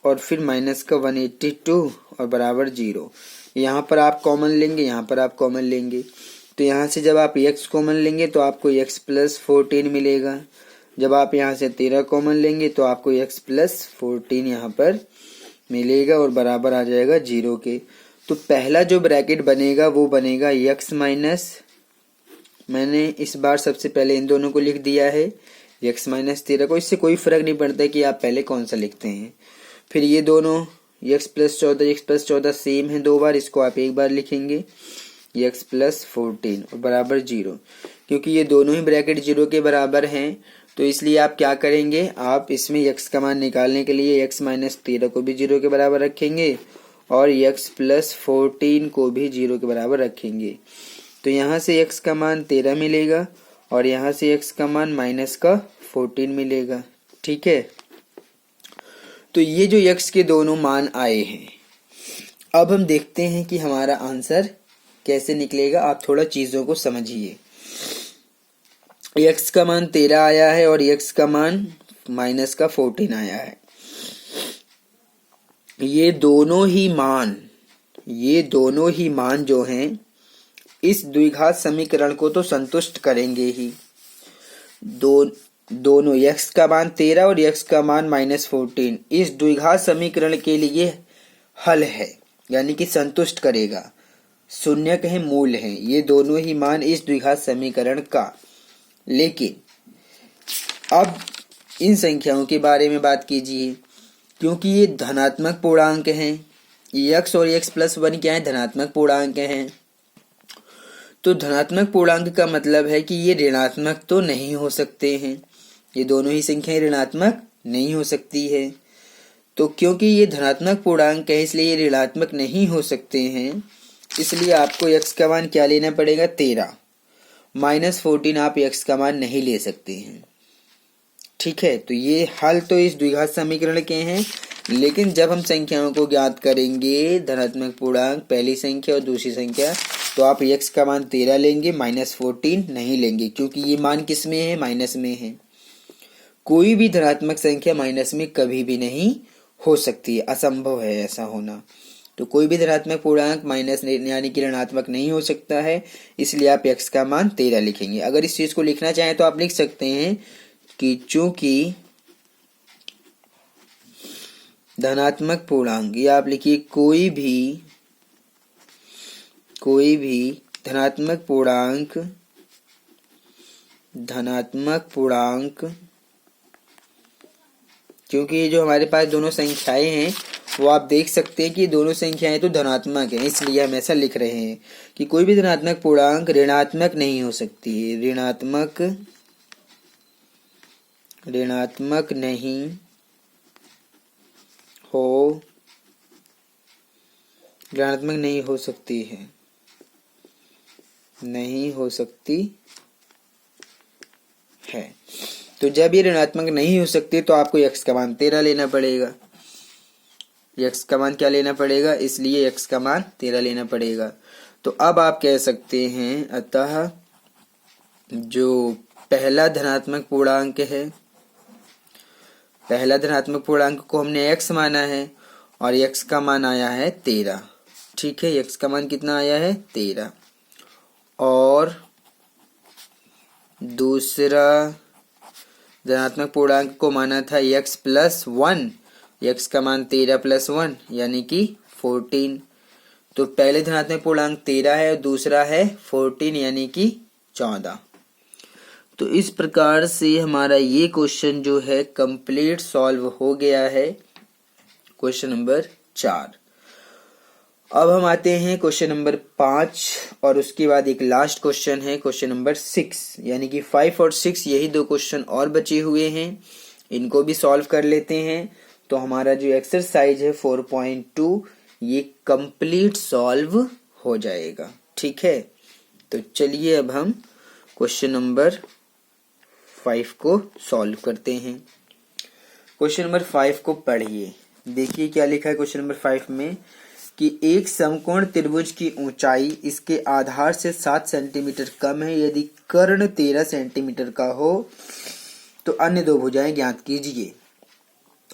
और फिर माइनस का 182 और बराबर 0। यहाँ पर आप कॉमन लेंगे, यहाँ पर आप कॉमन लेंगे, तो यहाँ से जब आप x कॉमन लेंगे तो आपको x प्लस 14 मिलेगा। जब आप यहाँ से 13 कॉमन लेंगे तो आपको x प्लस 14 यहाँ पर मिलेगा और बराबर आ जाएगा 0 के। तो पहला जो ब्रैकेट बनेगा वो बनेगा x माइनस, मैंने इस बार सबसे पहले इन दोनों को लिख दिया है x माइनस 13 को, इससे कोई फर्क नहीं पड़ता कि आप पहले कौन सा लिखते हैं। फिर ये दोनों x प्लस 14 सेम है 2 बार, इसको आप एक बार लिखेंगे x प्लस 14 और बराबर 0। क्योंकि ये दोनों ही ब्रैकेट 0 के बराबर हैं तो इसलिए आप क्या करेंगे, आप इसमें x का मान निकालने के लिए x माइनस 13 को भी 0 के बराबर रखेंगे और x प्लस 14 को भी 0 के बराबर रखेंगे। तो यहाँ से x का मान 13 मिलेगा और यहाँ से x का मान माइनस का 14 मिलेगा। ठीक है, तो ये जो x के दोनों मान आए हैं, अब हम देखते हैं कि हमारा आंसर कैसे निकलेगा। आप थोड़ा चीजों को समझिए। x का मान 13 आया है और x का मान माइनस का 14 आया है। ये दोनों ही मान जो हैं इस द्विघात समीकरण को तो संतुष्ट करेंगे ही। दोनों x का मान 13 और x का मान माइनस 14 इस द्विघात समीकरण के लिए हल है, यानी कि संतुष्ट करेगा, शून्य कहे मूल है ये दोनों ही मान इस द्विघात समीकरण का। लेकिन अब इन संख्याओं के बारे में बात कीजिए। क्योंकि ये धनात्मक पूर्णांक हैं। x और x प्लस 1 क्या है, धनात्मक पूर्णांक हैं। तो धनात्मक पूर्णांक का मतलब है कि ये ऋणात्मक तो नहीं हो सकते हैं, ये दोनों ही संख्याएं ऋणात्मक नहीं हो सकती है। तो क्योंकि ये धनात्मक पूर्णांक है इसलिए ये ऋणात्मक नहीं हो सकते हैं, इसलिए आपको x का मान क्या लेना पड़ेगा, 13। -14 आप x का मान नहीं ले सकते हैं। ठीक है, तो ये हल तो इस द्विघात समीकरण के हैं, लेकिन जब हम संख्याओं को ज्ञात करेंगे, धनात्मक पूर्णांक पहली संख्या और दूसरी संख्या, तो आप x का मान 13 लेंगे, -14 नहीं लेंगे, क्योंकि ये मान किस में है, माइनस में है। कोई भी धनात्मक संख्या माइनस में कभी भी नहीं हो सकती है, असंभव है ऐसा होना। तो कोई भी धनात्मक पूर्णांक माइनस यानी कि ऋणात्मक नहीं हो सकता है, इसलिए आप x का मान 13 लिखेंगे। अगर इस चीज को लिखना चाहें तो आप लिख सकते हैं कि चूंकि धनात्मक पूर्णांक, या आप लिखिए कोई भी धनात्मक पूर्णांक, क्योंकि ये जो हमारे पास दोनों संख्याएं हैं वो आप देख सकते हैं कि दोनों संख्याएं तो धनात्मक हैं, इसलिए हम ऐसा लिख रहे हैं कि कोई भी धनात्मक पूर्णांक ऋणात्मक नहीं हो सकती है, ऋणात्मक नहीं हो सकती है। तो जब ये ऋणात्मक नहीं हो सकती तो आपको x का मान 13 लेना पड़ेगा। x का मान क्या लेना पड़ेगा, इसलिए x का मान 13 लेना पड़ेगा। तो अब आप कह सकते हैं, अतः जो पहला धनात्मक पूर्णांक है, पहला धनात्मक पूर्णांक को हमने x माना है और x का मान आया है 13। ठीक है, x का मान कितना आया है, 13। और दूसरा धनात्मक पूर्णांक को माना था x प्लस 1, x का मान 13 प्लस 1 यानी कि 14। तो पहले धनात्मक पूर्णांक 13 है और दूसरा है 14 यानी कि 14। तो इस प्रकार से हमारा ये क्वेश्चन जो है कंप्लीट सॉल्व हो गया है, क्वेश्चन नंबर 4। अब हम आते हैं क्वेश्चन नंबर 5 और उसके बाद एक लास्ट क्वेश्चन है क्वेश्चन नंबर 6, यानी कि 5 और 6 यही दो क्वेश्चन और बचे हुए हैं, इनको भी सॉल्व कर लेते हैं। तो हमारा जो एक्सरसाइज है 4.2 ये कंप्लीट सॉल्व हो जाएगा। ठीक है, तो चलिए अब हम क्वेश्चन नंबर 5 को सॉल्व करते हैं। क्वेश्चन नंबर 5 को पढ़िए, देखिए क्या लिखा है क्वेश्चन नंबर 5 में कि एक समकोण त्रिभुज की ऊंचाई इसके आधार से 7 सेंटीमीटर कम है, यदि कर्ण 13 सेंटीमीटर का हो तो अन्य दो भुजाएं ज्ञात कीजिए।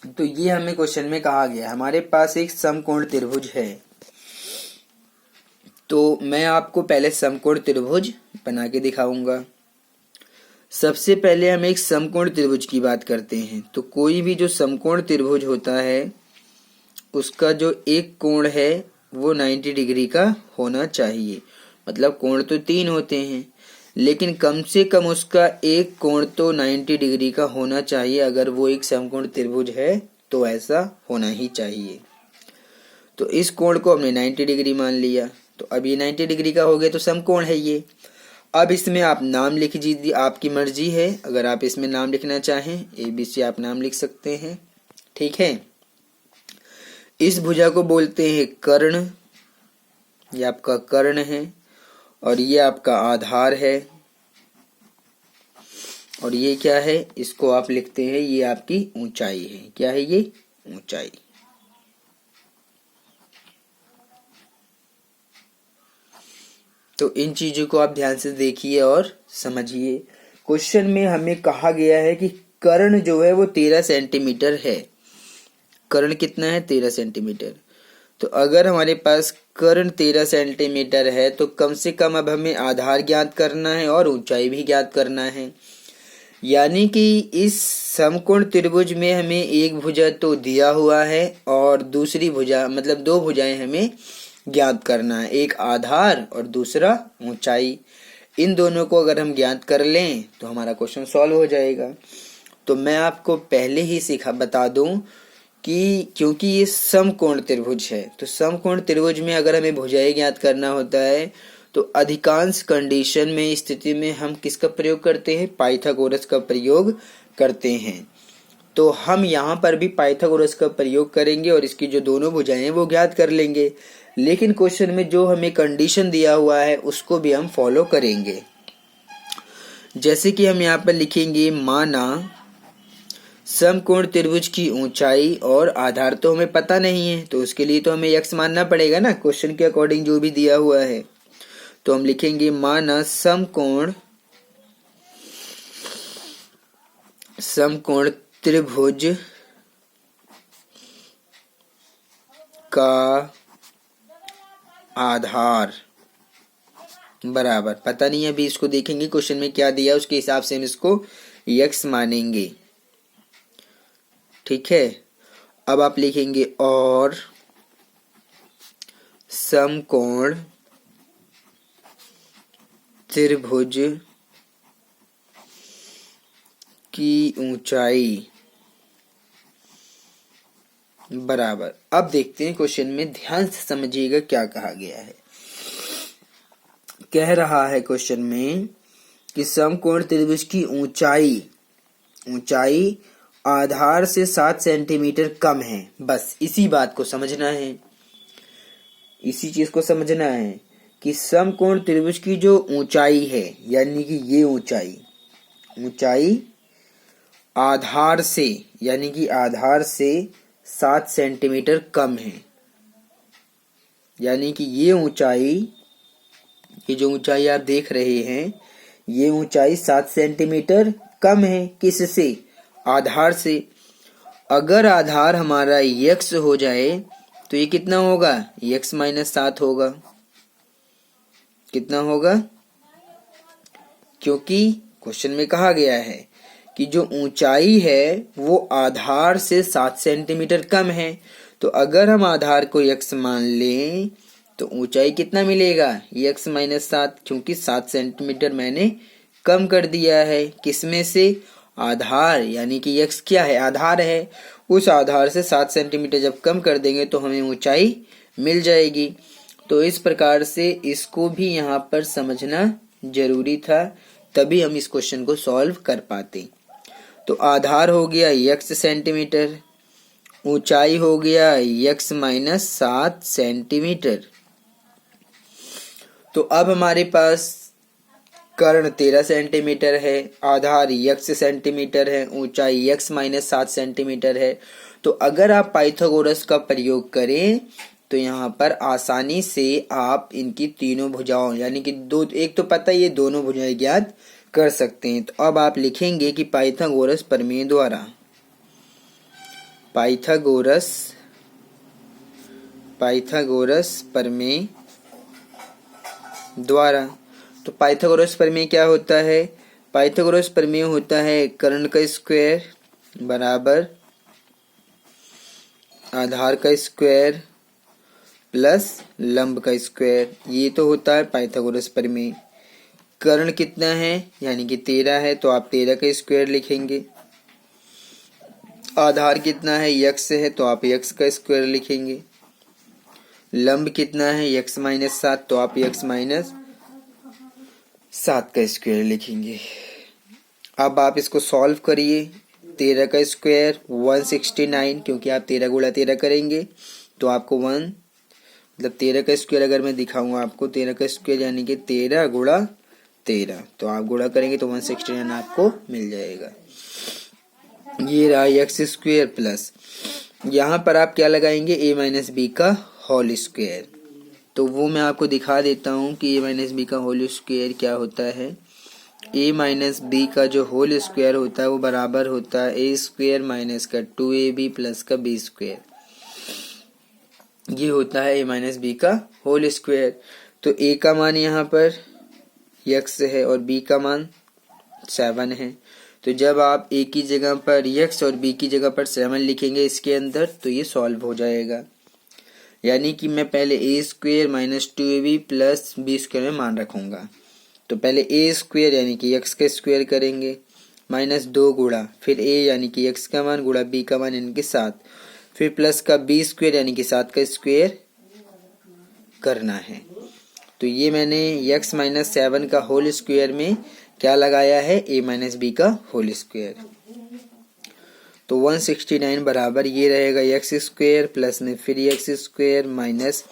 तो ये हमें क्वेश्चन में कहा गया, हमारे पास एक समकोण त्रिभुज है। तो मैं आपको पहले समकोण त्रिभुज बना के दिखाऊंगा। सबसे पहले हम एक समकोण त्रिभुज की बात करते हैं। तो कोई भी जो समकोण त्रिभुज होता है उसका जो एक कोण है वो 90 डिग्री का होना चाहिए। मतलब कोण तो 3 होते हैं, लेकिन कम से कम उसका एक कोण तो 90 डिग्री का होना चाहिए। अगर वो एक समकोण त्रिभुज है तो ऐसा होना ही चाहिए। तो इस कोण को हमने 90 डिग्री मान लिया, तो अब ये 90 डिग्री का हो गया तो समकोण है ये। अब इसमें आप नाम लिख दीजिए, आपकी मर्जी है, अगर आप इसमें नाम लिखना चाहें ABC आप नाम लिख सकते हैं। ठीक है, इस भुजा को बोलते हैं कर्ण, ये आपका कर्ण है और ये आपका आधार है, और ये क्या है, इसको आप लिखते हैं ये आपकी ऊंचाई है। क्या है ये, ऊंचाई। तो इन चीजों को आप ध्यान से देखिए और समझिए। क्वेश्चन में हमें कहा गया है कि कर्ण जो है वो 13 सेंटीमीटर है। कर्ण कितना है, 13 सेंटीमीटर। तो अगर हमारे पास कर्ण 13 सेंटीमीटर है तो कम से कम अब हमें आधार ज्ञात करना है और ऊंचाई भी ज्ञात करना है। यानी कि इस समकोण त्रिभुज में हमें एक भुजा तो दिया हुआ है और दूसरी भुजा मतलब दो भुजाएं हमें ज्ञात करना है, एक आधार और दूसरा ऊंचाई। इन दोनों को अगर हम ज्ञात कर लें तो हमारा क्वेश्चन सॉल्व हो जाएगा। तो मैं आपको पहले ही बता दूं कि क्योंकि ये समकोण त्रिभुज है, तो समकोण त्रिभुज में अगर हमें भुजाएं ज्ञात करना होता है तो अधिकांश कंडीशन में स्थिति में हम किसका प्रयोग करते हैं, पाइथागोरस का प्रयोग करते हैं। तो हम यहाँ पर भी पाइथागोरस का प्रयोग करेंगे और इसकी जो दोनों भुजाएं हैं वो ज्ञात कर लेंगे। लेकिन क्वेश्चन में जो हमें कंडीशन दिया हुआ है उसको भी हम फॉलो करेंगे। जैसे कि हम यहाँ पर लिखेंगे, माना समकोण त्रिभुज की ऊंचाई और आधार तो हमें पता नहीं है, तो उसके लिए तो हमें x मानना पड़ेगा ना, क्वेश्चन के अकॉर्डिंग जो भी दिया हुआ है। तो हम लिखेंगे, माना समकोण त्रिभुज का आधार बराबर, पता नहीं है अभी, इसको देखेंगे क्वेश्चन में क्या दिया उसके हिसाब से हम इसको x मानेंगे। ठीक है, अब आप लिखेंगे और समकोण त्रिभुज की ऊंचाई बराबर। अब देखते हैं क्वेश्चन में, ध्यान से समझिएगा क्या कहा गया है। कह रहा है क्वेश्चन में कि समकोण त्रिभुज की ऊंचाई आधार से 7 सेंटीमीटर कम है। बस इसी बात को समझना है, इसी चीज को समझना है कि समकोण त्रिभुज की जो ऊंचाई है, यानी कि ये ऊंचाई आधार से, यानी कि आधार से 7 सेंटीमीटर कम है। यानी कि ये जो ऊंचाई आप देख रहे हैं, ये ऊंचाई 7 सेंटीमीटर कम है। किससे? आधार से। अगर आधार हमारा x हो जाए तो ये कितना होगा, x माइनस 7 होगा। कितना होगा? क्योंकि क्वेश्चन में कहा गया है कि जो ऊंचाई है वो आधार से 7 सेंटीमीटर कम है। तो अगर हम आधार को x मान लें तो ऊंचाई कितना मिलेगा, x माइनस 7, क्योंकि 7 सेंटीमीटर मैंने कम कर दिया है। किसमें से? आधार, यानी कि x क्या है, आधार है। उस आधार से 7 सेंटीमीटर जब कम कर देंगे तो हमें ऊंचाई मिल जाएगी। तो इस प्रकार से इसको भी यहाँ पर समझना जरूरी था, तभी हम इस क्वेश्चन को सॉल्व कर पाते। तो आधार हो गया x सेंटीमीटर, ऊंचाई हो गया x माइनस 7 सेंटीमीटर। तो अब हमारे पास कर्ण 13 सेंटीमीटर है, आधार x सेंटीमीटर है, ऊंचाई x माइनस 7 सेंटीमीटर है। तो अगर आप पाइथागोरस का प्रयोग करें तो यहाँ पर आसानी से आप इनकी तीनों भुजाओं, यानी कि दो, एक तो पता ये दोनों भुजाएं ज्ञात कर सकते हैं। तो अब आप लिखेंगे कि पाइथागोरस प्रमेय द्वारा, पाइथागोरस प्रमेय द्वारा। तो पाइथागोरस प्रमेय क्या होता है? पाइथागोरस प्रमेय होता है कर्ण का स्क्वायर बराबर आधार का स्क्वायर प्लस लंब का स्क्वायर। ये तो होता है पाइथागोरस प्रमेय। कर्ण कितना है, यानी कि 13 है, तो आप 13 का स्क्वायर लिखेंगे। आधार कितना है, x है, तो आप x का स्क्वायर लिखेंगे। लंब कितना है, x माइनस 7, तो आप x माइनस 7 का स्क्वायर लिखेंगे। अब आप इसको सॉल्व करिए। 13 का स्क्वायर 169, क्योंकि आप 13 गुणा 13 करेंगे तो आपको 13 का स्क्वायर अगर मैं दिखाऊंगा आपको, 13 का स्क्वायर यानी कि 13 गुणा 13, तो आप गुणा करेंगे तो 169 आपको मिल जाएगा। ये रहा एक्स स्क्वायर प्लस, यहाँ पर आप क्या लगाएंगे, a माइनस बी का होल स्क्वायर। तो वो मैं आपको दिखा देता हूँ कि a माइनस बी का होल स्क्वायर क्या होता है। a माइनस बी का जो होल स्क्वायर होता है वो बराबर होता है a स्क्वायर माइनस का 2ab प्लस का b स्क्वायर। ये होता है a माइनस बी का होल स्क्वायर। तो a का मान यहाँ पर x है और b का मान 7 है। तो जब आप a की जगह पर x और b की जगह पर 7 लिखेंगे इसके अंदर, तो ये सॉल्व हो जाएगा। यानी कि मैं पहले a square minus 2ab plus b square में मान रखूंगा। तो पहले a स्क्वायर यानी कि x का स्क्वायर करेंगे माइनस 2 गुणा फिर a यानी कि x का मान गुणा b का मान इनके साथ। फिर प्लस का b स्क्वायर यानी कि 7 का स्क्वायर करना है। तो ये मैंने x माइनस 7 का होल स्क्वायर में क्या लगाया है, a माइनस बी का होल स्क्वायर। तो 169 बराबर ये रहेगा x स्क्वायर प्लस में फिर x स्क्वायर माइनस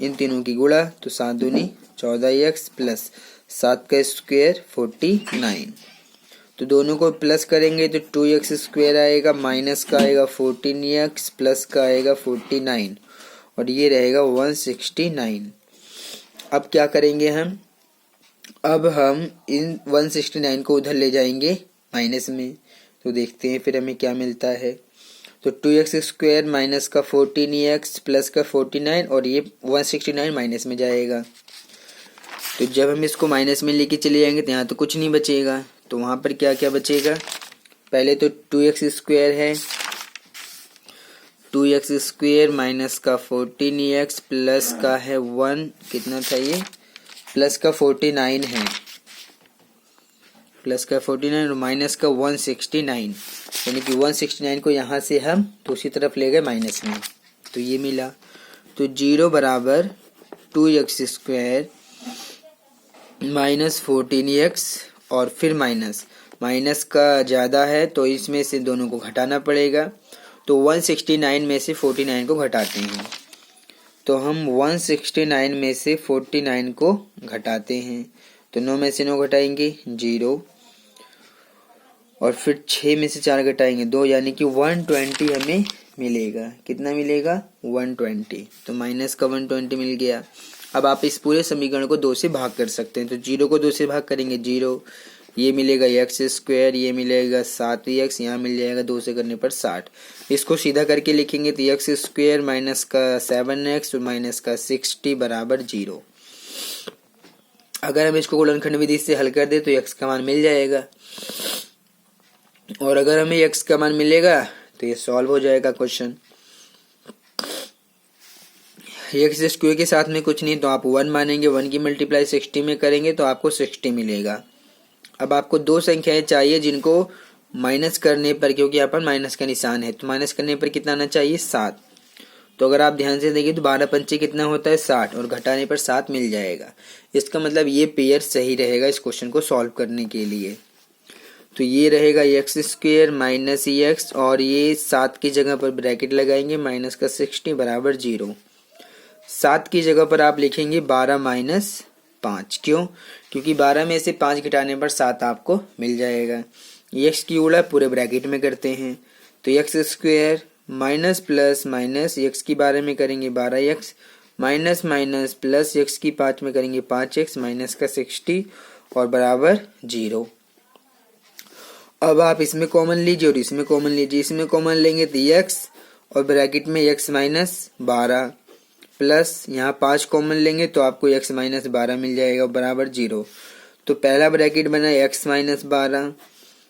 इन तीनों की गुणा, तो 7 दूनी 14x प्लस 7 का स्क्वायर 49। तो दोनों को प्लस करेंगे तो 2x स्क्वायर आएगा, माइनस का आएगा 14x प्लस का आएगा 49 और ये रहेगा 169। अब क्या करेंगे हम, अब हम इन 169 को उधर ले जाएंगे माइनस में। तो देखते हैं फिर हमें क्या मिलता है। तो 2x स्क्वायर माइनस का 14x प्लस का 49 और ये 169 माइनस में जाएगा। तो जब हम इसको माइनस में लेके चले जाएंगे तो यहाँ तो कुछ नहीं बचेगा, तो वहाँ पर क्या क्या बचेगा। पहले तो 2x स्क्वायर है, 2x स्क्वायर माइनस का 14x प्लस का है 1 कितना था ये, प्लस का 49 है, प्लस का 49 और माइनस का 169 यानी कि 169 को यहाँ से हम दूसरी तरफ ले गए माइनस में, तो ये मिला। तो 0 बराबर 2x स्क्वायर माइनस 14x और फिर माइनस का ज़्यादा है तो इसमें से दोनों को घटाना पड़ेगा। तो 169 में से 49 को घटाते हैं, तो हम 169 में से 49 को घटाते हैं, तो 9 में से 9 घटाएंगे 0 और फिर 6 में से 4 घटाएंगे 2 यानी कि 120 हमें मिलेगा। कितना मिलेगा 120। तो माइनस का 120 मिल गया। अब आप इस पूरे समीकरण को 2 से भाग कर सकते हैं। तो 0 को 2 से भाग करेंगे 0, ये मिलेगा x स्क्वायर, ये मिलेगा 7x, यहाँ मिल जाएगा 2 से करने पर 60। इसको सीधा करके लिखेंगे तो x स्क्वायर माइनस का 7x और माइनस का 60 बराबर 0। अगर हम इसको गुणनखंड विधि से हल कर दे तो x का मान मिल जाएगा, और अगर हमें x का मान मिलेगा तो ये सॉल्व हो जाएगा क्वेश्चन। x स्क्वायर के साथ में कुछ नहीं तो आप 1 मानेंगे, 1 की मल्टीप्लाई 60 में करेंगे तो आपको 60 मिलेगा। अब आपको दो संख्याएं चाहिए जिनको माइनस करने पर, क्योंकि यहाँ पर माइनस का निशान है, तो माइनस करने पर कितना आना चाहिए 7। तो अगर आप ध्यान से देखिए तो 12 पंचे कितना होता है 60 और घटाने पर 7 मिल जाएगा। इसका मतलब ये पेयर सही रहेगा इस क्वेश्चन को सॉल्व करने के लिए। तो ये रहेगा x स्क्वायर माइनस x और ये 7 की जगह पर ब्रैकेट लगाएंगे माइनस का 60 बराबर 0। 7 की जगह पर आप लिखेंगे 12 माइनस 5। क्यों? क्योंकि 12 में से 5 घटाने पर 7 आपको मिल जाएगा। x की उड़ा पूरे ब्रैकेट में करते हैं तो x square minus plus minus x की 12 में करेंगे 12x minus minus plus x की 5 में करेंगे 5x माइनस का 60 और बराबर 0। अब आप इसमें कॉमन लीजिए और इसमें कॉमन लीजिए। इसमें कॉमन लेंगे तो x और ब्रैकेट में x माइनस 12 प्लस यहाँ 5 कॉमन लेंगे तो आपको x माइनस 12 मिल जाएगा बराबर 0। तो पहला ब्रैकेट बना x माइनस 12,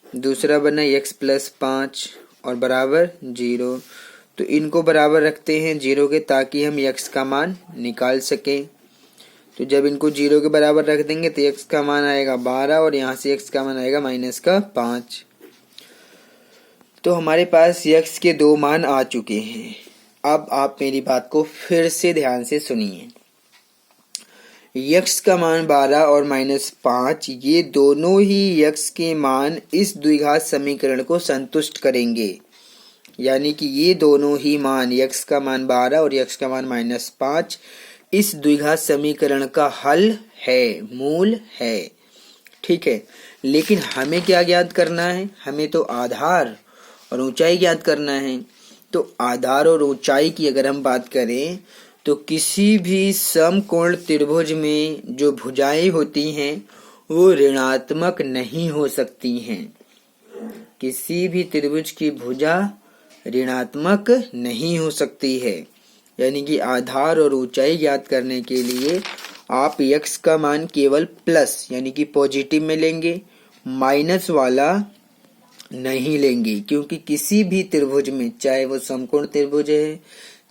दूसरा बना x प्लस 5 और बराबर 0। तो इनको बराबर रखते हैं 0 के ताकि हम x का मान निकाल सकें। तो जब इनको 0 के बराबर रख देंगे तो x का मान आएगा 12 और यहाँ से x का मान आएगा माइनस का 5। तो हमारे पास x के 2 मान आ चुके हैं। अब आप मेरी बात को फिर से ध्यान से सुनिए। x का मान 12 और माइनस 5 ये दोनों ही x के मान इस द्विघात समीकरण को संतुष्ट करेंगे, यानी कि ये दोनों ही मान x का मान 12 और x का मान माइनस 5 इस द्विघात समीकरण का हल है, मूल है। ठीक है, लेकिन हमें क्या ज्ञात करना है? हमें तो आधार और ऊंचाई ज्ञात करना है। तो आधार और ऊंचाई की अगर हम बात करें तो किसी भी समकोण त्रिभुज में जो भुजाएं होती हैं वो ऋणात्मक नहीं हो सकती हैं। किसी भी त्रिभुज की भुजा ऋणात्मक नहीं हो सकती है, यानी कि आधार और ऊंचाई ज्ञात करने के लिए आप x का मान केवल प्लस यानी कि पॉजिटिव में लेंगे, माइनस वाला नहीं लेंगे। क्योंकि किसी भी त्रिभुज में, चाहे वो समकोण त्रिभुज है,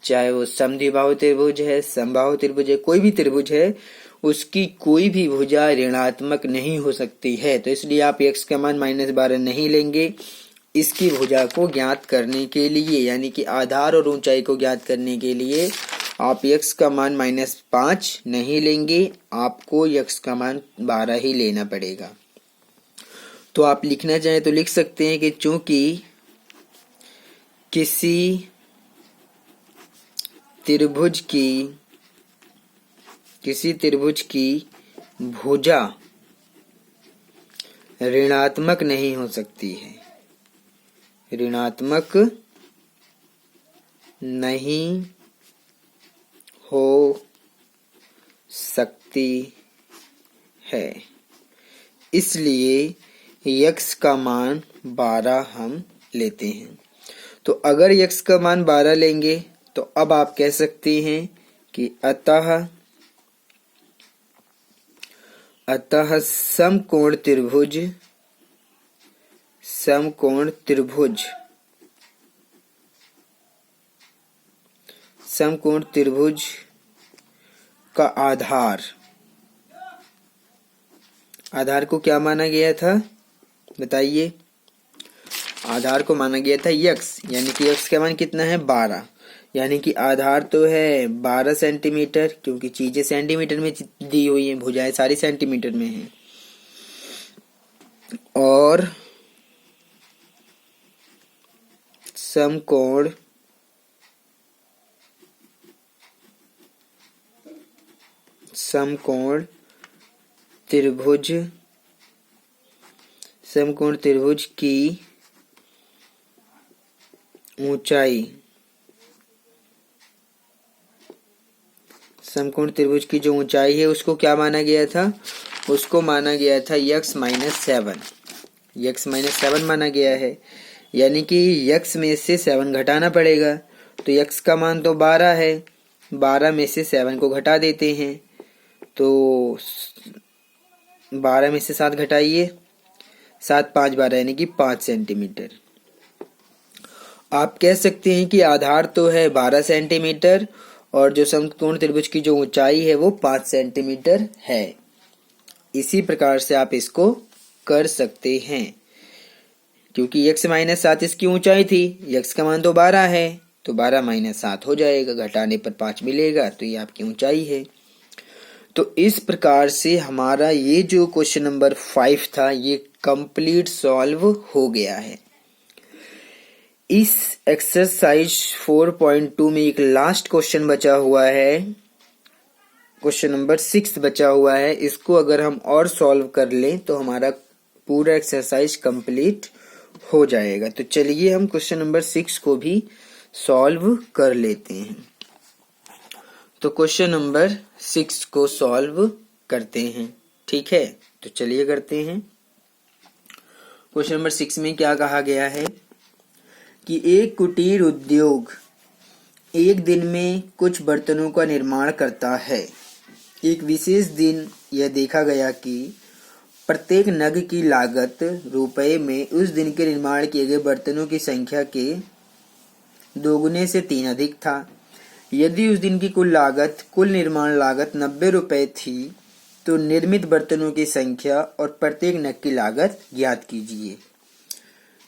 चाहे वो समद्विबाहु त्रिभुज है, समबाहु त्रिभुज है, कोई भी त्रिभुज है, उसकी कोई भी भुजा ऋणात्मक नहीं हो सकती है। तो इसलिए आप x का मान माइनस 12 नहीं लेंगे, इसकी भुजा को ज्ञात करने के लिए, यानी कि आधार और ऊंचाई को ज्ञात करने के लिए आप x का मान -5 नहीं लेंगे, आपको x का मान 12 ही लेना पड़ेगा। तो आप लिखना चाहें तो लिख सकते हैं कि चूंकि किसी त्रिभुज की भुजा ऋणात्मक नहीं हो सकती है, ऋणात्मक नहीं हो सकती है, इसलिए x का मान 12 हम लेते हैं। तो अगर x का मान 12 लेंगे तो अब आप कह सकते हैं कि अतः समकोण त्रिभुज का आधार को क्या माना गया था, बताइए। आधार को माना गया था x, यानी कि x का मान कितना है 12, यानी कि आधार तो है 12 सेंटीमीटर, क्योंकि चीजें सेंटीमीटर में दी हुई हैं, भुजाएं सारी सेंटीमीटर में हैं। और समकोण त्रिभुज की ऊंचाई, समकोण त्रिभुज की जो ऊंचाई है उसको क्या माना गया था, उसको माना गया था x - 7 माना गया है, यानी कि x में से 7 घटाना पड़ेगा। तो x का मान तो 12 है, 12 में से 7 को घटा देते हैं, तो 12 में से 7 घटाइए, 7 5 12 यानी कि 5 सेंटीमीटर। आप कह सकते हैं कि आधार तो है 12 सेंटीमीटर और जो समकोण त्रिभुज की जो ऊंचाई है वो 5 सेंटीमीटर है। इसी प्रकार से आप इसको कर सकते हैं, क्योंकि x - 7 इसकी ऊंचाई थी, x का मान तो 12 है, तो 12 - 7 हो जाएगा, घटाने पर 5 मिलेगा, तो ये आपकी ऊंचाई है। तो इस प्रकार से हमारा ये जो क्वेश्चन नंबर 5 था ये कंप्लीट सॉल्व हो गया है। इस एक्सरसाइज 4.2 में एक लास्ट क्वेश्चन बचा हुआ है, क्वेश्चन नंबर 6 बचा हुआ है। इसको अगर हम और सॉल्व कर लें तो हमारा पूरा एक्सरसाइज कंप्लीट हो जाएगा। तो चलिए हम क्वेश्चन नंबर 6 को भी सॉल्व कर लेते हैं। तो क्वेश्चन नंबर 6 को सॉल्व करते हैं, ठीक है। तो चलिए करते हैं। क्वेश्चन नंबर 6 में क्या कहा गया है कि एक कुटीर उद्योग एक दिन में कुछ बर्तनों का निर्माण करता है। एक विशेष दिन यह देखा गया कि प्रत्येक नग की लागत रुपए में उस दिन के निर्माण किए गए बर्तनों की संख्या के 2 गुने से 3 अधिक था। यदि उस दिन की कुल निर्माण लागत 90 रुपए थी तो निर्मित बर्तनों की संख्या और प्रत्येक नग की लागत ज्ञात कीजिए।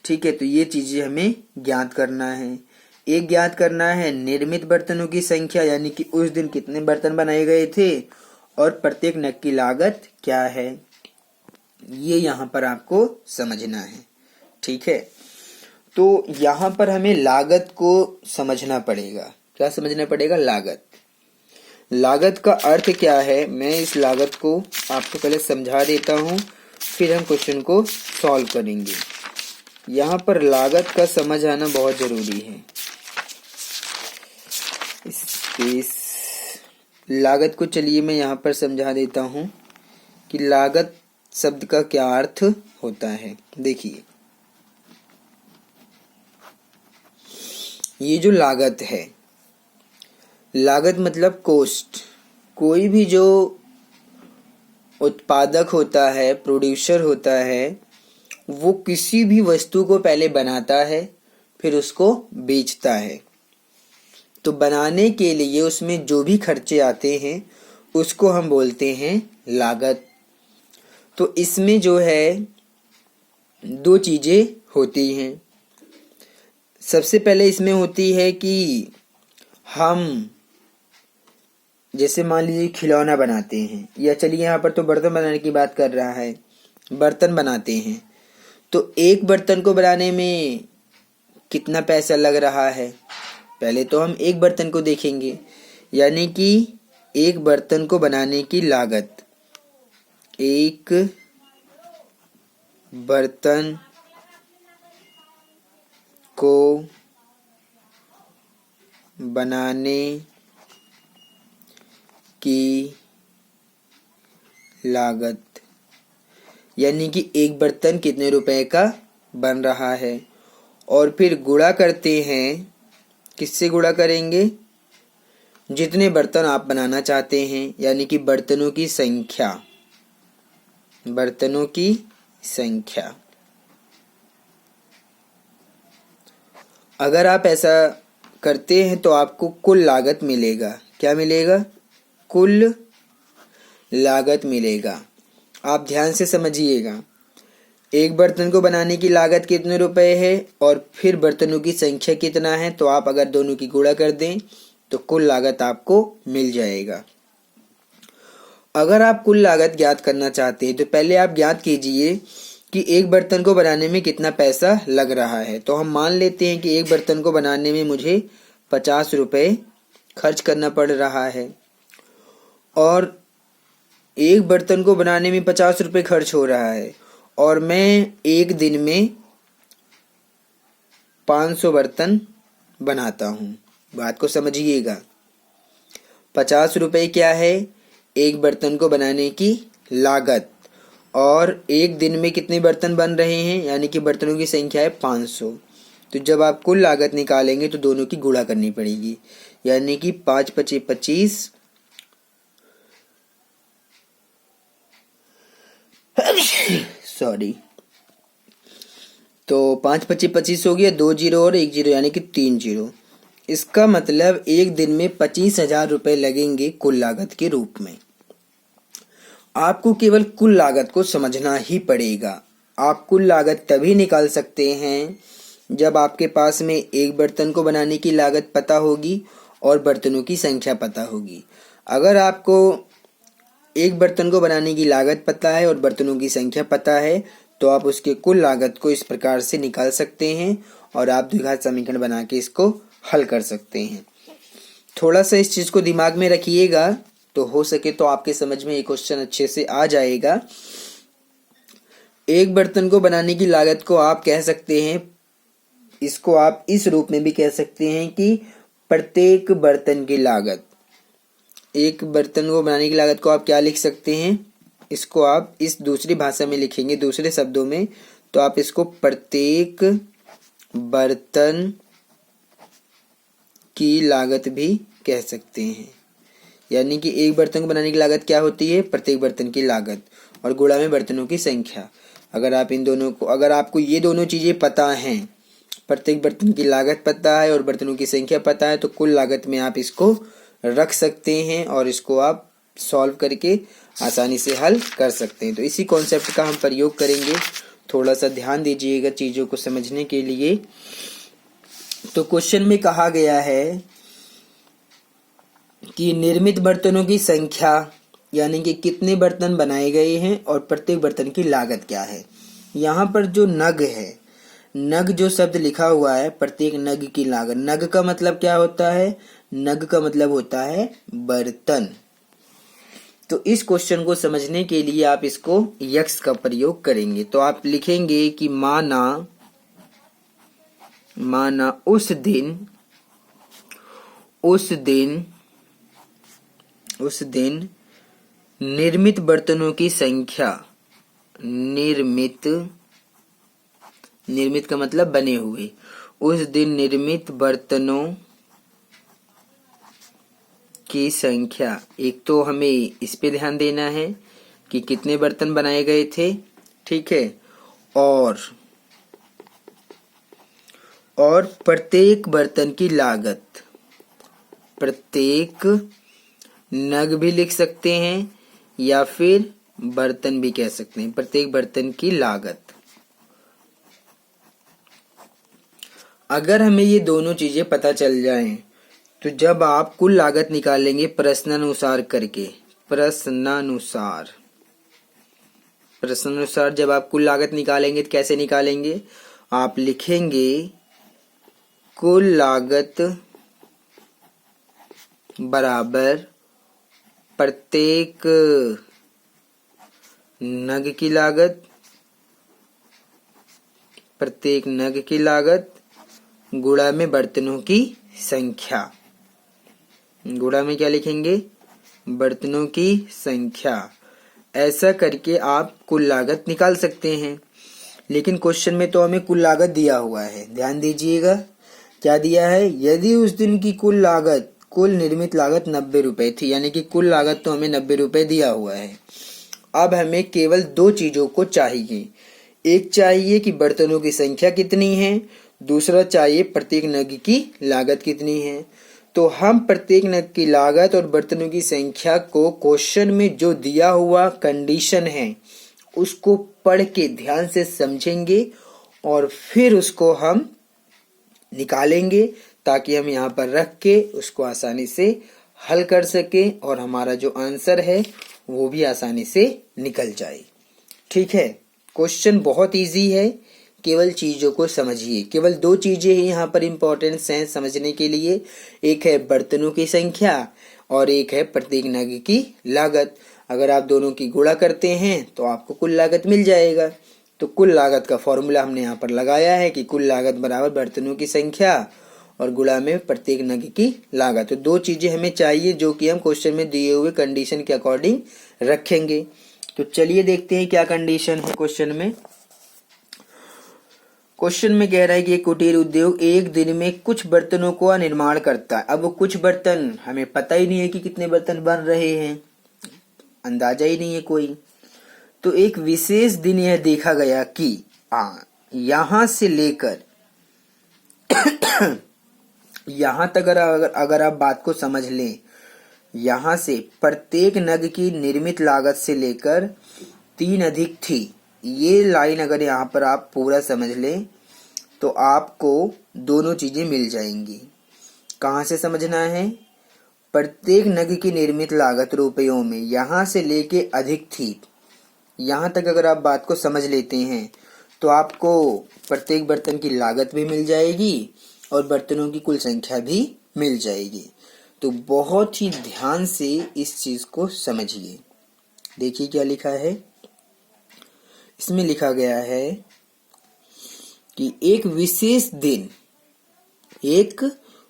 ठीक है, तो ये चीजें हमें ज्ञात करना है। एक ज्ञात करना है निर्मित बर्तनों की संख्या, यानी कि उस दिन कितने बर्तन बनाए गए थे, और प्रत्येक नग की लागत क्या है, ये यहाँ पर आपको समझना है। ठीक है, तो यहाँ पर हमें लागत को समझना पड़ेगा। क्या समझना पड़ेगा? लागत। लागत का अर्थ क्या है, मैं इस लागत को आपको पहले समझा देता हूँ, फिर हम क्वेश्चन को सॉल्व करेंगे। यहाँ पर लागत का समझ आना बहुत जरूरी है। इस लागत को चलिए मैं यहाँ पर समझा देता हूँ कि लागत शब्द का क्या अर्थ होता है। देखिए, ये जो लागत है, लागत मतलब कॉस्ट। कोई भी जो उत्पादक होता है, प्रोड्यूसर होता है, वो किसी भी वस्तु को पहले बनाता है फिर उसको बेचता है। तो बनाने के लिए उसमें जो भी खर्चे आते हैं उसको हम बोलते हैं लागत। तो इसमें जो है 2 चीजें होती हैं। सबसे पहले इसमें होती है कि हम जैसे मान लीजिए खिलौना बनाते हैं, या चलिए यहाँ पर तो बर्तन बनाने की बात कर रहा है, बर्तन बनाते हैं तो एक बर्तन को बनाने में कितना पैसा लग रहा है। पहले तो हम एक बर्तन को देखेंगे, यानी कि एक बर्तन को बनाने की लागत, एक बर्तन को बनाने की लागत, यानी कि एक बर्तन कितने रुपए का बन रहा है। और फिर गुणा करते हैं, किससे गुणा करेंगे, जितने बर्तन आप बनाना चाहते हैं, यानी कि बर्तनों की संख्या, बर्तनों की संख्या। अगर आप ऐसा करते हैं तो आपको कुल लागत मिलेगा। क्या मिलेगा, कुल लागत मिलेगा। आप ध्यान से समझिएगा, एक बर्तन को बनाने की लागत कितने रुपए है और फिर बर्तनों की संख्या कितना है, तो आप अगर दोनों की गुणा कर दें तो कुल लागत आपको मिल जाएगा। अगर आप कुल लागत ज्ञात करना चाहते हैं तो पहले आप ज्ञात कीजिए कि एक बर्तन को बनाने में कितना पैसा लग रहा है। तो हम मान लेते हैं कि एक बर्तन को बनाने में मुझे 50 रुपये खर्च करना पड़ रहा है, और एक बर्तन को बनाने में 50 रुपये खर्च हो रहा है, और मैं एक दिन में 500 बर्तन बनाता हूँ। बात को समझिएगा, 50 रुपये क्या है, एक बर्तन को बनाने की लागत, और एक दिन में कितने बर्तन बन रहे हैं, यानी कि बर्तनों की संख्या है 500। तो जब आप कुल लागत निकालेंगे तो दोनों की गुणा करनी पड़ेगी, यानी कि 5 पचे 25, सॉरी, तो 5 पचे 25 हो गया, 2 जीरो और 1 जीरो, यानी कि 3 जीरो। इसका मतलब एक दिन में 25,000 रुपये लगेंगे कुल लागत के रूप में। आपको केवल कुल लागत को समझना ही पड़ेगा। आप कुल लागत तभी निकाल सकते हैं जब आपके पास में एक बर्तन को बनाने की लागत पता होगी और बर्तनों की संख्या पता होगी। अगर आपको एक बर्तन को बनाने की लागत पता है और बर्तनों की संख्या पता है तो आप उसके कुल लागत को इस प्रकार से निकाल सकते हैं और आप द्विघात समीकरण बना के इसको हल कर सकते हैं। थोड़ा सा इस चीज़ को दिमाग में रखिएगा, तो हो सके तो आपके समझ में ये क्वेश्चन अच्छे से आ जाएगा। एक बर्तन को बनाने की लागत को आप कह सकते हैं, इसको आप इस रूप में भी कह सकते हैं कि प्रत्येक बर्तन की लागत। एक बर्तन को बनाने की लागत को आप क्या लिख सकते हैं, इसको आप इस दूसरी भाषा में लिखेंगे, दूसरे शब्दों में, तो आप इसको प्रत्येक बर्तन की लागत भी कह सकते हैं। यानी कि एक बर्तन को बनाने की लागत क्या होती है, प्रत्येक बर्तन की लागत, और गुणा में बर्तनों की संख्या। अगर आप इन दोनों को, अगर आपको ये दोनों चीज़ें पता हैं, प्रत्येक बर्तन की लागत पता है और बर्तनों की संख्या पता है, तो कुल लागत में आप इसको रख सकते हैं और इसको आप सॉल्व करके आसानी से हल कर सकते हैं। तो इसी कॉन्सेप्ट का हम प्रयोग करेंगे। थोड़ा सा ध्यान दीजिएगा चीज़ों को समझने के लिए। तो क्वेश्चन में कहा गया है कि निर्मित बर्तनों की संख्या, यानी कि कितने बर्तन बनाए गए हैं और प्रत्येक बर्तन की लागत क्या है। यहाँ पर जो नग है, नग जो शब्द लिखा हुआ है, प्रत्येक नग की लागत, नग का मतलब क्या होता है, नग का मतलब होता है बर्तन। तो इस क्वेश्चन को समझने के लिए आप इसको यक्स का प्रयोग करेंगे। तो आप लिखेंगे कि माना उस दिन निर्मित बर्तनों की संख्या, निर्मित का मतलब बने हुए, उस दिन निर्मित बर्तनों की संख्या, एक तो हमें इस पे ध्यान देना है कि कितने बर्तन बनाए गए थे, ठीक है, और प्रत्येक बर्तन की लागत, प्रत्येक नग भी लिख सकते हैं या फिर बर्तन भी कह सकते हैं, प्रत्येक बर्तन की लागत। अगर हमें ये दोनों चीजें पता चल जाएं तो जब आप कुल लागत निकालेंगे प्रश्नानुसार करके, प्रश्नानुसार जब आप कुल लागत निकालेंगे तो कैसे निकालेंगे, आप लिखेंगे कुल लागत बराबर प्रत्येक नग की लागत, प्रत्येक नग की लागत गुणा में बर्तनों की संख्या। गुणा में क्या लिखेंगे, बर्तनों की संख्या। ऐसा करके आप कुल लागत निकाल सकते हैं। लेकिन क्वेश्चन में तो हमें कुल लागत दिया हुआ है, ध्यान दीजिएगा क्या दिया है। यदि उस दिन की कुल लागत, कुल निर्मित लागत 90 रुपए थी, यानी कि कुल लागत तो हमें 90 रुपए दिया हुआ है। अब हमें केवल दो चीजों को चाहिए, एक चाहिए कि बर्तनों की संख्या कितनी है, दूसरा चाहिए प्रत्येक नग की लागत कितनी है। तो हम प्रत्येक नग की लागत और बर्तनों की संख्या को क्वेश्चन में जो दिया हुआ कंडीशन है उसको पढ़ के ध्यान से समझेंगे और फिर उसको हम निकालेंगे, ताकि हम यहाँ पर रख के उसको आसानी से हल कर सके और हमारा जो आंसर है वो भी आसानी से निकल जाए। ठीक है, क्वेश्चन बहुत इजी है, केवल चीजों को समझिए। केवल दो चीजें ही यहाँ पर इम्पोर्टेंस हैं समझने के लिए, एक है बर्तनों की संख्या और एक है प्रत्येक नग की लागत। अगर आप दोनों की गुणा करते हैं तो आपको कुल लागत मिल जाएगा। तो कुल लागत का फॉर्मूला हमने यहाँ पर लगाया है कि कुल लागत बराबर बर्तनों की संख्या और गुणा में प्रत्येक नग की लागत। तो दो चीजें हमें चाहिए जो कि हम क्वेश्चन में दिए हुए कंडीशन के अकॉर्डिंग रखेंगे। तो चलिए देखते हैं क्या कंडीशन है क्वेश्चन में। क्वेश्चन में कह रहा है कि एक कुटीर उद्योग एक दिन में कुछ बर्तनों का निर्माण करता है। अब वो कुछ बर्तन, हमें पता ही नहीं है कि कितने बर्तन बन रहे हैं, अंदाजा ही नहीं है कोई। तो एक विशेष दिन यह देखा गया कि यहां से लेकर यहां तक अगर आप बात को समझ लें, यहां से प्रत्येक नग की निर्मित लागत से लेकर 3 अधिक थी, ये लाइन अगर यहाँ पर आप पूरा समझ लें तो आपको दोनों चीजें मिल जाएंगी। कहाँ से समझना है, प्रत्येक नग की निर्मित लागत रुपयों में यहां से लेके अधिक थी, यहां तक अगर आप बात को समझ लेते हैं तो आपको प्रत्येक बर्तन की लागत भी मिल जाएगी और बर्तनों की कुल संख्या भी मिल जाएगी। तो बहुत ही ध्यान से इस चीज को समझिए। देखिए क्या लिखा है, इसमें लिखा गया है कि एक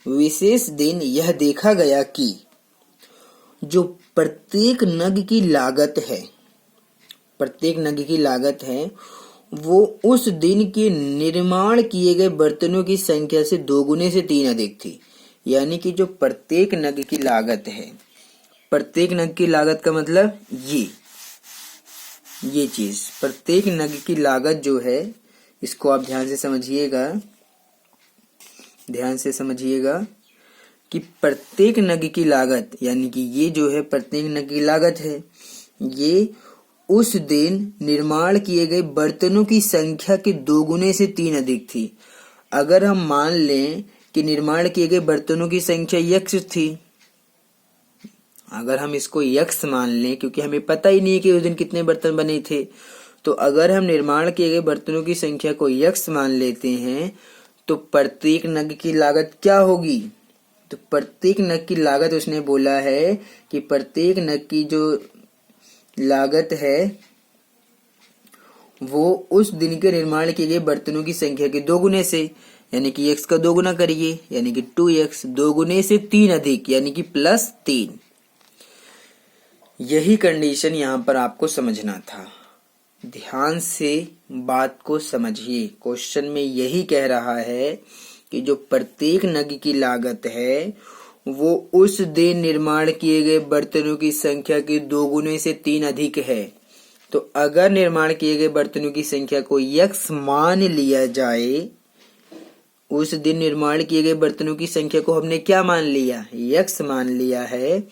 विशेष दिन यह देखा गया कि जो प्रत्येक नग की लागत है वो उस दिन के निर्माण किए गए बर्तनों की संख्या से 2 गुने से 3 अधिक थी। यानी कि जो प्रत्येक नग की लागत है, प्रत्येक नग की लागत का मतलब ये चीज, प्रत्येक नग की लागत जो है, इसको आप ध्यान से समझिएगा कि प्रत्येक नग की लागत, यानी कि ये जो है प्रत्येक नग की लागत है, ये उस दिन निर्माण किए गए बर्तनों की संख्या के 2 गुने से 3 अधिक थी। अगर हम मान लें कि निर्माण किए गए बर्तनों की संख्या x थी, अगर हम इसको x मान लें, क्योंकि हमें पता ही नहीं कि उस दिन कितने बर्तन बने थे, तो अगर हम निर्माण किए गए बर्तनों की संख्या को x मान लेते हैं तो प्रत्येक नग की लागत क्या होगी। तो प्रत्येक नग की लागत उसने बोला है कि प्रत्येक नग की जो लागत है वो उस दिन के निर्माण किए गए बर्तनों की संख्या के 2 गुने से, यानी कि x का 2 गुना करिए, यानी कि 2x, 2 गुने से 3 अधिक, यानी कि +3। यही कंडीशन यहाँ पर आपको समझना था। ध्यान से बात को समझिए। क्वेश्चन में यही कह रहा है कि जो प्रत्येक नग की लागत है वो उस दिन निर्माण किए गए बर्तनों की संख्या के 2 गुने से 3 अधिक है। तो अगर निर्माण किए गए बर्तनों की संख्या को x मान लिया जाए, उस दिन निर्माण किए गए बर्तनों की संख्या को हमने क्या मान लिया, x मान लिया है,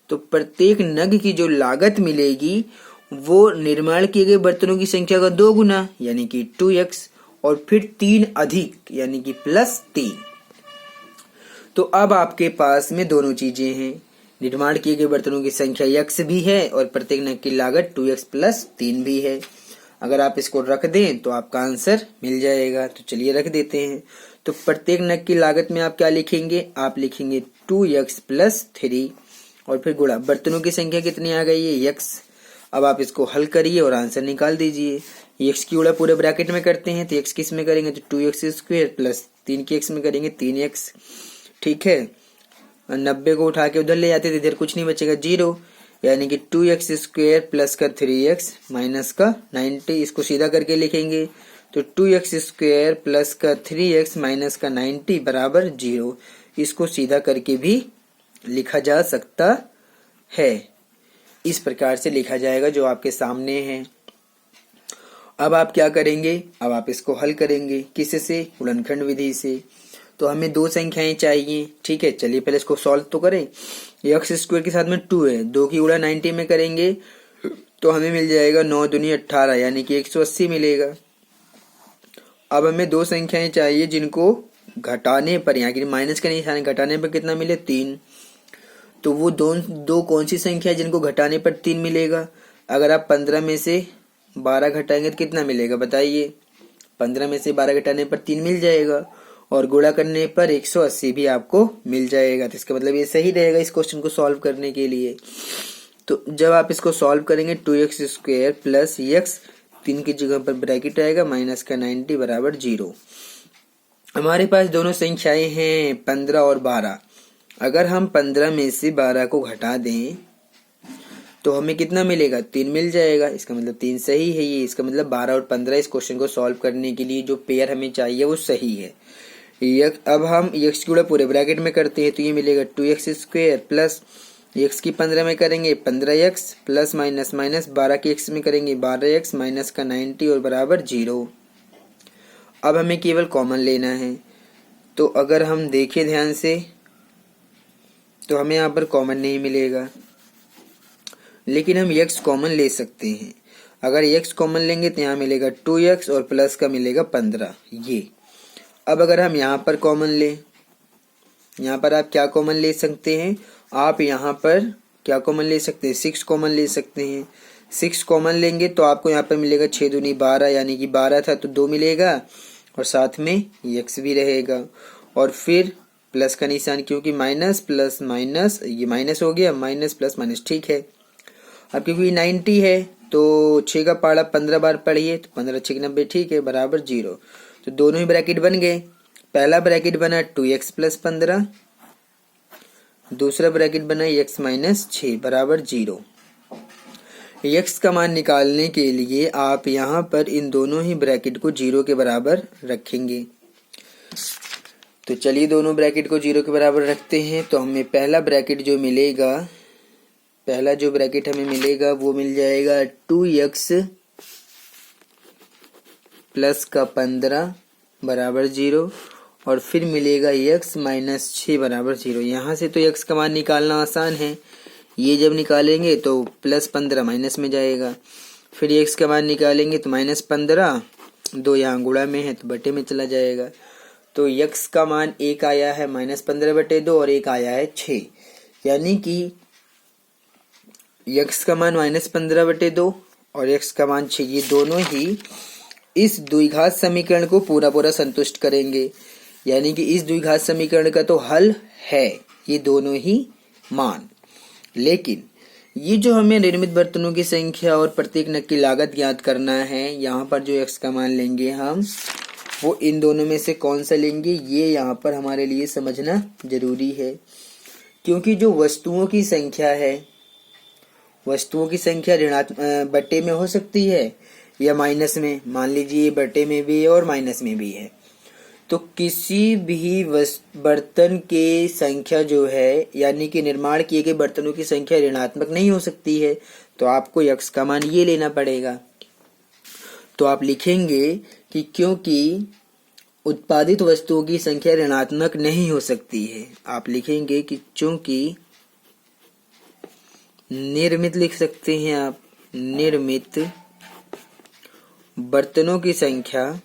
तो प्रत्येक नग की जो लागत मिलेगी वो निर्माण किए गए बर्तनों की संख्या का 2 गुना, यानी कि 2x, और फिर 3 अधिक यानी कि +3। तो अब आपके पास में दोनों चीजें हैं, निर्माण किए गए बर्तनों की संख्या x भी है और प्रत्येक नग की लागत 2x + 3 भी है। अगर आप इसको रख दें तो आपका आंसर मिल जाएगा। तो चलिए रख देते हैं। तो प्रत्येक नग की लागत में आप क्या लिखेंगे, आप लिखेंगे 2x + 3 और फिर गुणा बर्तनों की संख्या कितनी आ गई है, x। अब आप इसको हल करिए और आंसर निकाल दीजिए। x की गुणा पूरे ब्रैकेट में करते हैं तो x किस में करेंगे, तो 2x² + 3 की x में करेंगे 3x। ठीक है, 90 को उठा के उधर ले जाते थे, इधर कुछ नहीं बचेगा 0, यानी कि 2x² + का 3x माइनस का 90। इसको सीधा करके लिखेंगे तो 2x² + का 3x माइनस का 90 बराबर 0। इसको सीधा करके भी लिखा जा सकता है, इस प्रकार से लिखा जाएगा जो आपके सामने है। अब आप क्या करेंगे, अब आप इसको हल करेंगे किससे, गुणनखंड विधि से। तो हमें 2 संख्याएं चाहिए। ठीक है, चलिए पहले इसको सॉल्व तो करें। x² के साथ में 2 है, 2 की गुणा 90 में करेंगे तो हमें मिल जाएगा 9 दूनी 18 यानी कि 180 मिलेगा। अब हमें 2 संख्याएं चाहिए जिनको घटाने पर, यहाँ की माइनस का निशान घटाने पर कितना मिले, 3। तो वो दो कौन सी संख्या है जिनको घटाने पर 3 मिलेगा। अगर आप 15 में से 12 घटाएंगे तो कितना मिलेगा बताइए, 15 में से 12 घटाने पर 3 मिल जाएगा और गुणा करने पर 180 भी आपको मिल जाएगा। तो इसका मतलब ये सही रहेगा इस क्वेश्चन को सॉल्व करने के लिए। तो जब आप इसको सॉल्व करेंगे 2x² + x, 3 की जगह पर ब्रैकेट आएगा माइनस का 90 बराबर 0। हमारे पास दोनों संख्याएं हैं 15 और 12। अगर हम 15 में से 12 को घटा दें तो हमें कितना मिलेगा, 3 मिल जाएगा। इसका मतलब 3 सही है ये। इसका मतलब 12 और 15 इस क्वेश्चन को सॉल्व करने के लिए जो पेयर हमें चाहिए वो सही है। अब हम x की गुणा पूरे ब्रैकेट में करते हैं तो ये मिलेगा 2x² + x की 15 में करेंगे 15x प्लस माइनस माइनस 12 की x में करेंगे 12x माइनस का 90 और बराबर 0। अब हमें केवल कॉमन लेना है। तो अगर हम देखें ध्यान से तो हमें यहाँ पर कॉमन नहीं मिलेगा, लेकिन हम x कॉमन ले सकते हैं। अगर x कॉमन लेंगे तो यहाँ मिलेगा 2x और प्लस का मिलेगा 15 ये। अब अगर हम यहाँ पर कॉमन लें, यहाँ पर आप क्या कॉमन ले सकते हैं, आप यहाँ पर क्या कॉमन ले सकते हैं, 6 कॉमन ले सकते हैं। 6 कॉमन लेंगे तो आपको यहाँ पर मिलेगा 6 दूनी 12 यानी कि 12 था तो 2 मिलेगा और साथ में x भी रहेगा और फिर प्लस का निशान, क्योंकि माइनस प्लस माइनस ये माइनस हो गया, माइनस प्लस माइनस। ठीक है, अब क्योंकि 90 है तो 6 का पाड़ा 15 बार पढ़िए तो 15 6 90, ठीक है, बराबर 0। तो दोनों ही ब्रैकेट बन गए। पहला ब्रैकेट बना 2x + 15, दूसरा ब्रैकेट बना x - 6 बराबर 0। x का मान निकालने के लिए आप यहाँ पर इन दोनों ही ब्रैकेट को 0 के बराबर रखेंगे। तो चलिए दोनों ब्रैकेट को 0 के बराबर रखते हैं। तो हमें पहला ब्रैकेट जो मिलेगा, पहला जो ब्रैकेट हमें मिलेगा वो मिल जाएगा 2x प्लस का 15 बराबर 0 और फिर मिलेगा x - 6 बराबर 0। यहाँ से तो x का मान निकालना आसान है, ये जब निकालेंगे तो +15 माइनस में जाएगा, फिर x का मान निकालेंगे तो -15, 2 यहाँ गुणा में है तो बटे में चला जाएगा। तो x का मान 1 आया है -15/2 और 1 आया है 6, यानी कि x का मान -15/2 और x का मान 6, ये दोनों ही इस द्विघात समीकरण को पूरा पूरा संतुष्ट करेंगे। यानी कि इस द्विघात समीकरण का तो हल है ये दोनों ही मान। लेकिन ये जो हमें निर्मित बर्तनों की संख्या और प्रत्येक नग की लागत ज्ञात करना है, यहाँ पर जो x का मान लेंगे हम वो इन दोनों में से कौन सा लेंगे, ये यहाँ पर हमारे लिए समझना जरूरी है। क्योंकि जो वस्तुओं की संख्या है, वस्तुओं की संख्या ऋणात्मक बट्टे में हो सकती है या माइनस में। मान लीजिए बट्टे में भी है और माइनस में भी है। तो किसी भी बर्तन की संख्या जो है, यानी कि निर्माण किए गए बर्तनों की संख्या ऋणात्मक नहीं हो सकती है, तो आपको x का मान ये लेना पड़ेगा। तो आप लिखेंगे कि क्योंकि उत्पादित वस्तुओं की संख्या ऋणात्मक नहीं हो सकती है, आप लिखेंगे कि चूंकि निर्मित, लिख सकते हैं आप, निर्मित बर्तनों की संख्या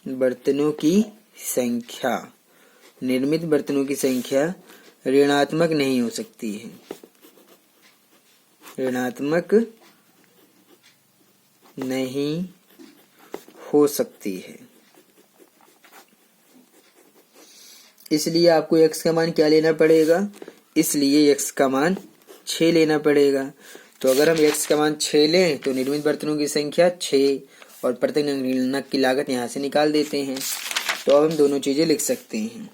बर्तनों की संख्या, निर्मित बर्तनों की संख्या ऋणात्मक नहीं हो सकती है, ऋणात्मक नहीं हो सकती है। इसलिए आपको x का मान क्या लेना पड़ेगा, इसलिए x का मान 6 लेना पड़ेगा। तो अगर हम x का मान 6 लें तो निर्मित बर्तनों की संख्या 6 और प्रत्येक नग की लागत यहाँ से निकाल देते हैं। तो अब हम दोनों चीजें लिख सकते हैं।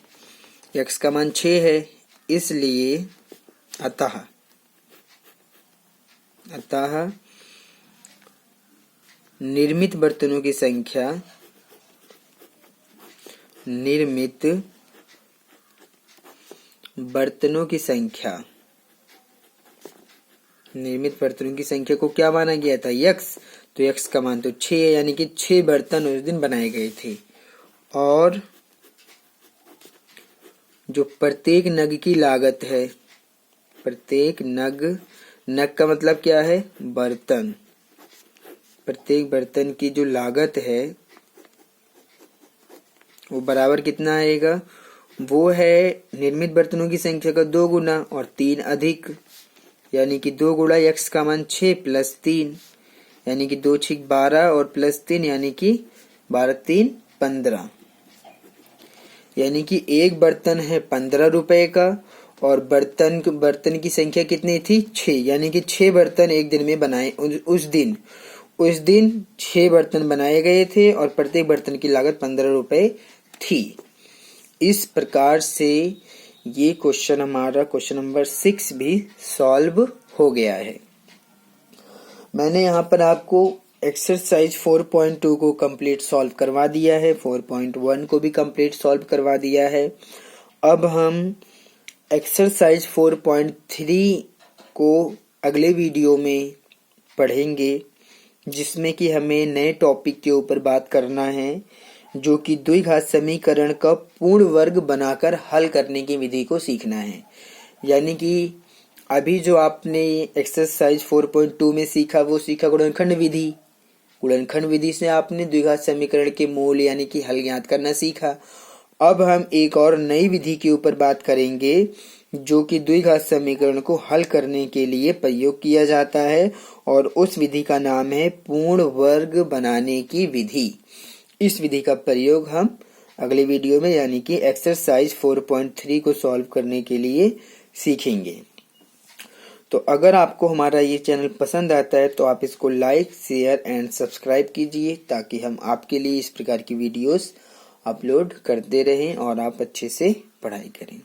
x का मान 6 है, इसलिए अतः निर्मित बर्तनों की संख्या, निर्मित बर्तनों की संख्या, निर्मित बर्तनों की संख्या को क्या माना गया था, x। तो x का मान तो 6 है, यानी कि 6 बर्तन उस दिन बनाए गए थे। और जो प्रत्येक नग की लागत है, प्रत्येक नग का मतलब क्या है, बर्तन, प्रत्येक बर्तन की जो लागत है वो बराबर कितना आएगा, वो है निर्मित बर्तनों की संख्या का 2 गुना और 3 अधिक, यानी कि 2 गुणा x का मान 6 प्लस 3, यानी कि 2 6 12 और प्लस 3 यानी कि 12 3 15, यानी कि एक बर्तन है 15 रुपए का और बर्तन की संख्या कितनी थी, 6, यानी कि 6 बर्तन एक दिन में बनाए, उस दिन 6 बर्तन बनाए गए थे और प्रत्येक बर्तन की लागत 15 रुपए थी। इस प्रकार से ये क्वेश्चन हमारा क्वेश्चन नंबर 6 भी सॉल्व हो गया है। मैंने यहाँ पर आपको एक्सरसाइज 4.2 को कंप्लीट सॉल्व करवा दिया है, 4.1 को भी कंप्लीट सॉल्व करवा दिया है। अब हम एक्सरसाइज 4.3 को अगले वीडियो में पढ़ेंगे, जिसमें कि हमें नए टॉपिक के ऊपर बात करना है, जो कि द्विघात समीकरण का पूर्ण वर्ग बनाकर हल करने की विधि को सीखना है। यानी कि अभी जो आपने एक्सरसाइज 4.2 में सीखा वो सीखा गुणनखंड विधि। गुणनखंड विधि से आपने द्विघात समीकरण के मूल यानी कि हल ज्ञात करना सीखा। अब हम एक और नई विधि के ऊपर बात करेंगे, जो कि द्विघात समीकरण को हल करने के लिए प्रयोग किया जाता है, और उस विधि का नाम है पूर्ण वर्ग बनाने की विधि। इस विधि का प्रयोग हम अगले वीडियो में यानी कि एक्सरसाइज 4.3 को सॉल्व करने के लिए सीखेंगे। तो अगर आपको हमारा ये चैनल पसंद आता है तो आप इसको लाइक, शेयर एंड सब्सक्राइब कीजिए, ताकि हम आपके लिए इस प्रकार की वीडियोस अपलोड करते रहें और आप अच्छे से पढ़ाई करें।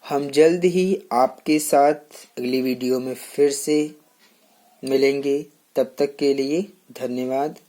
हम जल्द ही आपके साथ अगली वीडियो में फिर से मिलेंगे। तब तक के लिए धन्यवाद।